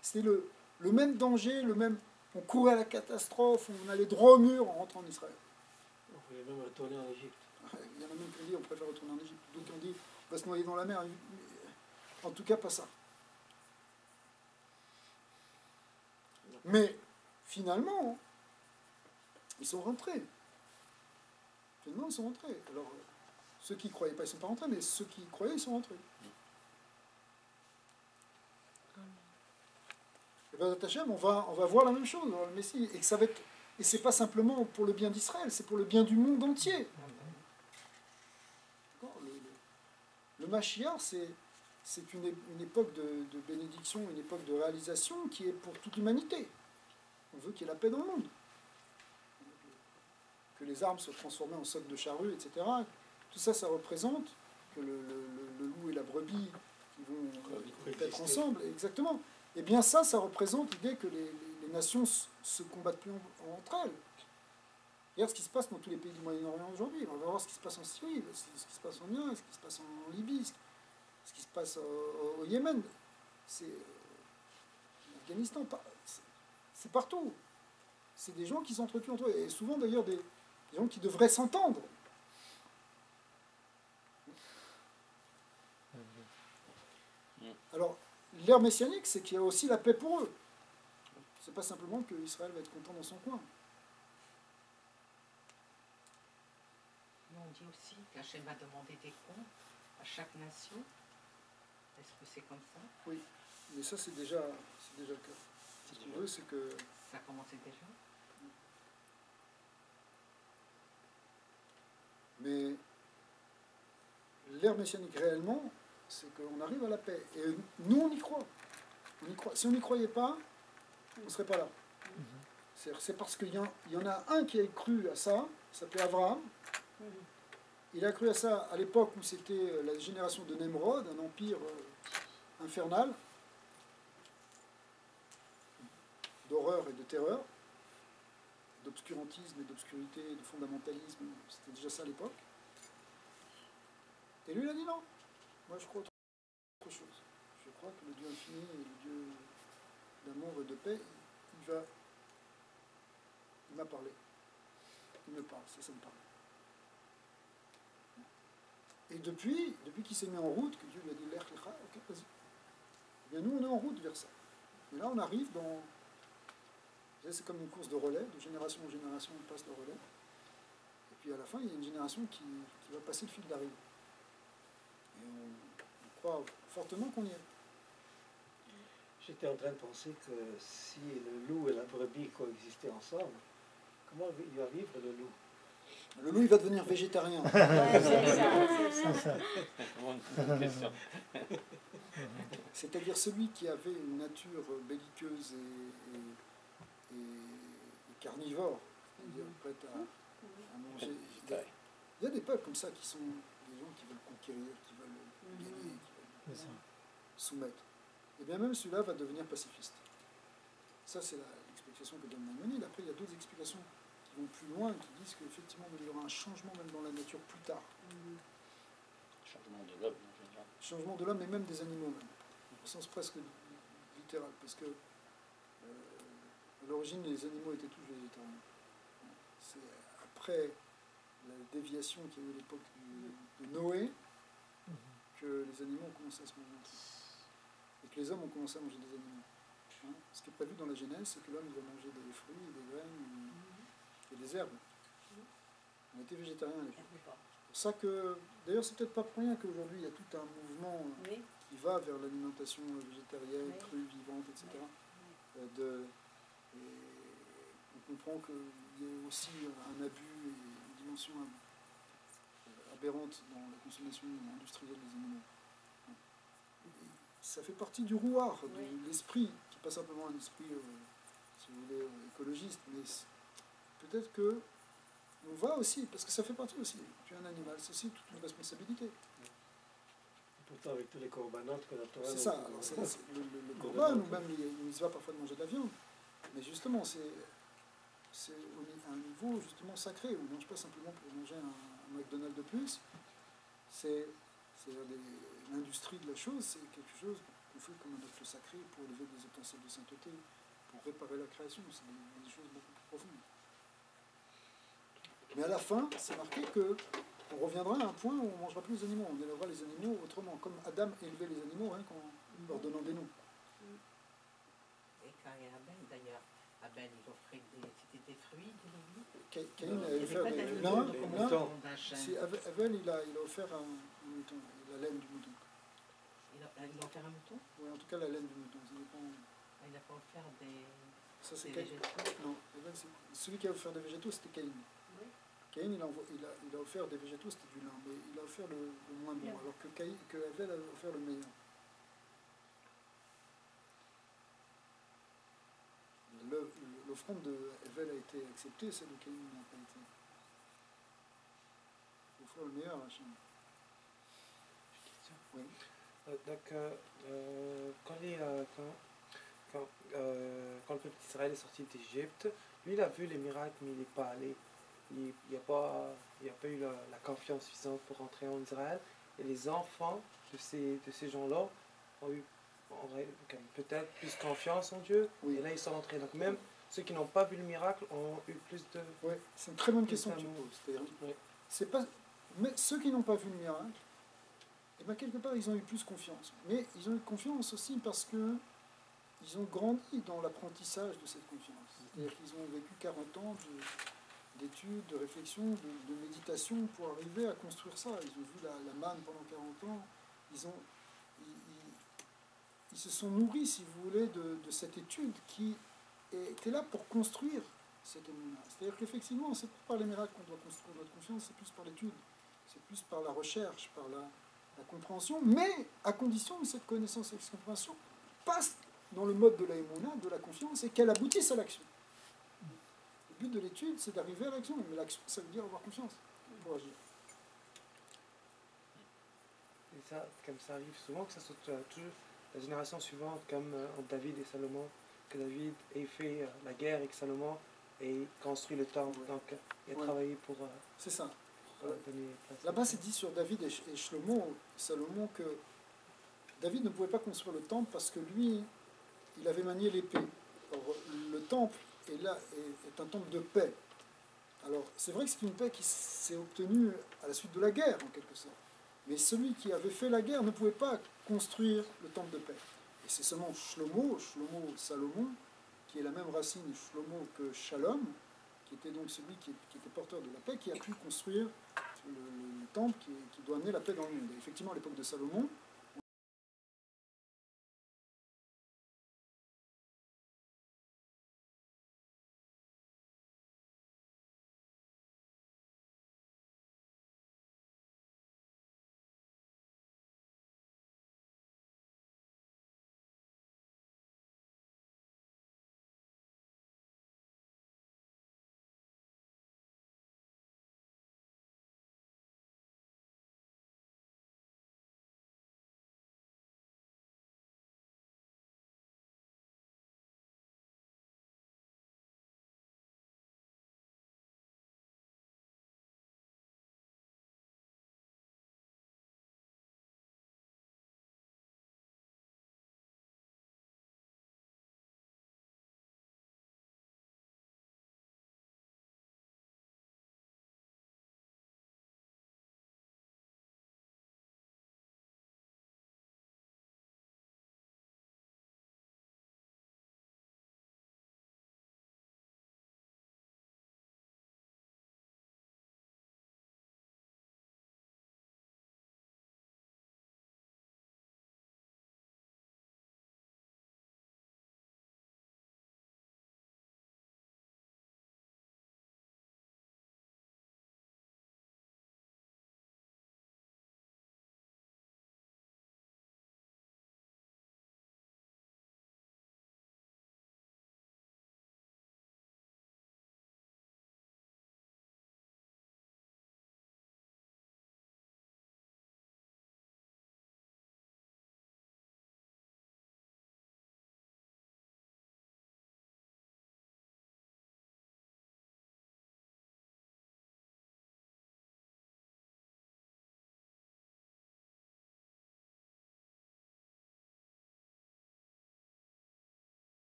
C'était le même danger, le même... On courait à la catastrophe, on allait droit au mur en rentrant en Israël. On pouvait même retourner en Égypte. Il y en a même qui ont dit on préfère retourner en Égypte. D'autres qui ont dit on va se noyer dans la mer. En tout cas, pas ça. Mais finalement, ils sont rentrés. Finalement, ils sont rentrés. Alors, ceux qui ne croyaient pas, ils ne sont pas rentrés, mais ceux qui croyaient, ils sont rentrés. Et bien, Hachem, on va voir la même chose dans le Messie. Et que ça va être, et c'est pas simplement pour le bien d'Israël, c'est pour le bien du monde entier. Le Mashiach, c'est une époque de bénédiction, une époque de réalisation qui est pour toute l'humanité. On veut qu'il y ait la paix dans le monde. Que les armes soient transformées en socs de charrue, etc. Tout ça, ça représente que le loup et la brebis qui vont être ensemble. Exactement. Et bien ça représente l'idée que les nations se combattent plus entre elles. Regarde ce qui se passe dans tous les pays du Moyen-Orient aujourd'hui. On va voir ce qui se passe en Syrie, ce qui se passe en Irak, ce qui se passe en Libye, ce qui se passe au Yémen. C'est l'Afghanistan. C'est partout. C'est des gens qui s'entretuent entre eux. Et souvent d'ailleurs des gens qui devraient s'entendre. Alors, l'ère messianique, c'est qu'il y a aussi la paix pour eux. C'est pas simplement que Israël va être content dans son coin. Nous, on dit aussi qu'Hachem va demander des comptes à chaque nation. Est-ce que c'est comme ça? Oui, mais ça c'est déjà le cas. Si tu veux, c'est que... Ça a commencé déjà? Mais l'ère messianique réellement, c'est qu'on arrive à la paix. Et nous, on y croit. Si on n'y croyait pas, on ne serait pas là. C'est parce qu'il y en a un qui a cru à ça, il s'appelait Abraham. Il a cru à ça à l'époque où c'était la génération de Nemrod, un empire infernal. d'horreur et de terreur, d'obscurantisme et d'obscurité, de fondamentalisme, c'était déjà ça à l'époque. Et lui, il a dit non, moi je crois autre chose. Je crois que le Dieu infini et le Dieu d'amour et de paix, il m'a parlé. Il me parle, ça me parle. Et depuis qu'il s'est mis en route, que Dieu lui a dit l'Ech Lecha, ok, vas-y. Eh bien nous, on est en route vers ça. Et là, on arrive dans... Vous savez, c'est comme une course de relais, de génération en génération, on passe le relais. Et puis à la fin, il y a une génération qui va passer le fil d'arrivée. Et on croit fortement qu'on y est. J'étais en train de penser que si le loup et la brebis coexistaient ensemble, comment il va vivre le loup? Le loup, il va devenir végétarien. Ouais, c'est ça. Bonne question. C'est-à-dire celui qui avait une nature belliqueuse et carnivore, c'est-à-dire prête à manger. Il y a des peuples comme ça qui sont des gens qui veulent conquérir, qui veulent gagner, qui veulent soumettre. Et bien même celui-là va devenir pacifiste. Ça, c'est l'explication que donne Maïmonide. Après, il y a d'autres explications qui vont plus loin, qui disent qu'effectivement, il y aura un changement même dans la nature plus tard. Changement de l'homme en général. Changement de l'homme et même des animaux, même, au sens presque littéral, parce que à l'origine, les animaux étaient tous végétariens. C'est après la déviation qu'il y a eu à l'époque de Noé que les animaux ont commencé à se manger entre eux. Et que les hommes ont commencé à manger des animaux. Hein, ce qui est prévu dans la Genèse, c'est que l'homme va manger des fruits, des graines et des herbes. On était végétariens à l'époque. C'est pour ça que, d'ailleurs, c'est peut-être pas pour rien qu'aujourd'hui il y a tout un mouvement qui va vers l'alimentation végétarienne, crue, vivante, etc. Et on comprend qu'il y a aussi un abus et une dimension aberrante dans la consommation industrielle des animaux. Ça fait partie du rouard, de l'esprit, qui n'est pas simplement un esprit, si vous voulez, écologiste, mais peut-être que on va aussi, parce que ça fait partie aussi, tu es un animal, c'est aussi toute une responsabilité. Pourtant, avec tous les corbanotes que la Torah... C'est ça, alors le corban, ou même il se va parfois de manger de la viande, mais justement, c'est à un niveau justement sacré, on ne mange pas simplement pour manger un McDonald's de plus, c'est l'industrie de la chose, c'est quelque chose qu'on fait comme un acte sacré pour élever des étincelles de sainteté, pour réparer la création, c'est des choses beaucoup plus profondes. Mais à la fin, c'est marqué que on reviendra à un point où on ne mangera plus les animaux, on élèvera les animaux autrement, comme Adam élevait les animaux, hein, en leur donnant des noms. Et quand il y a Abel, d'ailleurs, Abel, il offrait des fruits, des légumes. Caïn avait offert des moutons. Si Abel, il a offert un mouton, la laine du mouton. Il a offert un mouton? Oui, en tout cas la laine du mouton. Ça dépend. Il n'a pas offert des végétaux? Non, celui qui a offert des végétaux, c'était Caïn. Oui. Caïn, il a offert des végétaux, c'était du lin, mais il a offert le moins bon, alors que Abel a offert le meilleur. L'offrande de Abel a été acceptée, celle de Caïn n'a pas été. Il faut faire le meilleur, Hachem. Oui. Donc, quand le peuple d'Israël est sorti d'Égypte, lui il a vu les miracles, mais il n'est pas allé. Il n'y a pas eu la confiance suffisante pour rentrer en Israël. Et les enfants de ces gens-là ont eu peut-être plus confiance en Dieu. Oui. Et là, ils sont rentrés. Donc même ceux qui n'ont pas vu le miracle ont eu plus de... Oui, c'est une très bonne question que tu poses. C'est pas... Mais ceux qui n'ont pas vu le miracle, et bien quelque part, ils ont eu plus confiance. Mais ils ont eu confiance aussi parce que ils ont grandi dans l'apprentissage de cette confiance. C'est-à-dire qu'ils ont vécu 40 ans d'études, de réflexion, de méditation pour arriver à construire ça. Ils ont vu la manne pendant 40 ans. Ils se sont nourris, si vous voulez, de cette étude qui était là pour construire cette émouna. C'est-à-dire qu'effectivement, c'est pas par les miracles qu'on doit construire notre confiance, c'est plus par l'étude, c'est plus par la recherche, par la compréhension, mais à condition que cette connaissance et cette compréhension passe dans le mode de la émouna, de la confiance, et qu'elle aboutisse à l'action. Le but de l'étude, c'est d'arriver à l'action, mais l'action, ça veut dire avoir confiance pour agir. Et ça, comme ça arrive souvent, que ça soit toujours la génération suivante, comme entre David et Salomon, que David ait fait la guerre avec Salomon et construit le temple. Donc, il a travaillé pour C'est ça. donner place. Là-bas, c'est dit sur David et Salomon, que David ne pouvait pas construire le temple parce que lui, il avait manié l'épée. Or, le temple est un temple de paix. Alors, c'est vrai que c'est une paix qui s'est obtenue à la suite de la guerre, en quelque sorte. Mais celui qui avait fait la guerre ne pouvait pas construire le temple de paix. Et c'est seulement Salomon, qui est la même racine Shlomo que Shalom, qui était donc celui qui était porteur de la paix, qui a pu construire le temple qui doit amener la paix dans le monde. Et effectivement, à l'époque de Salomon,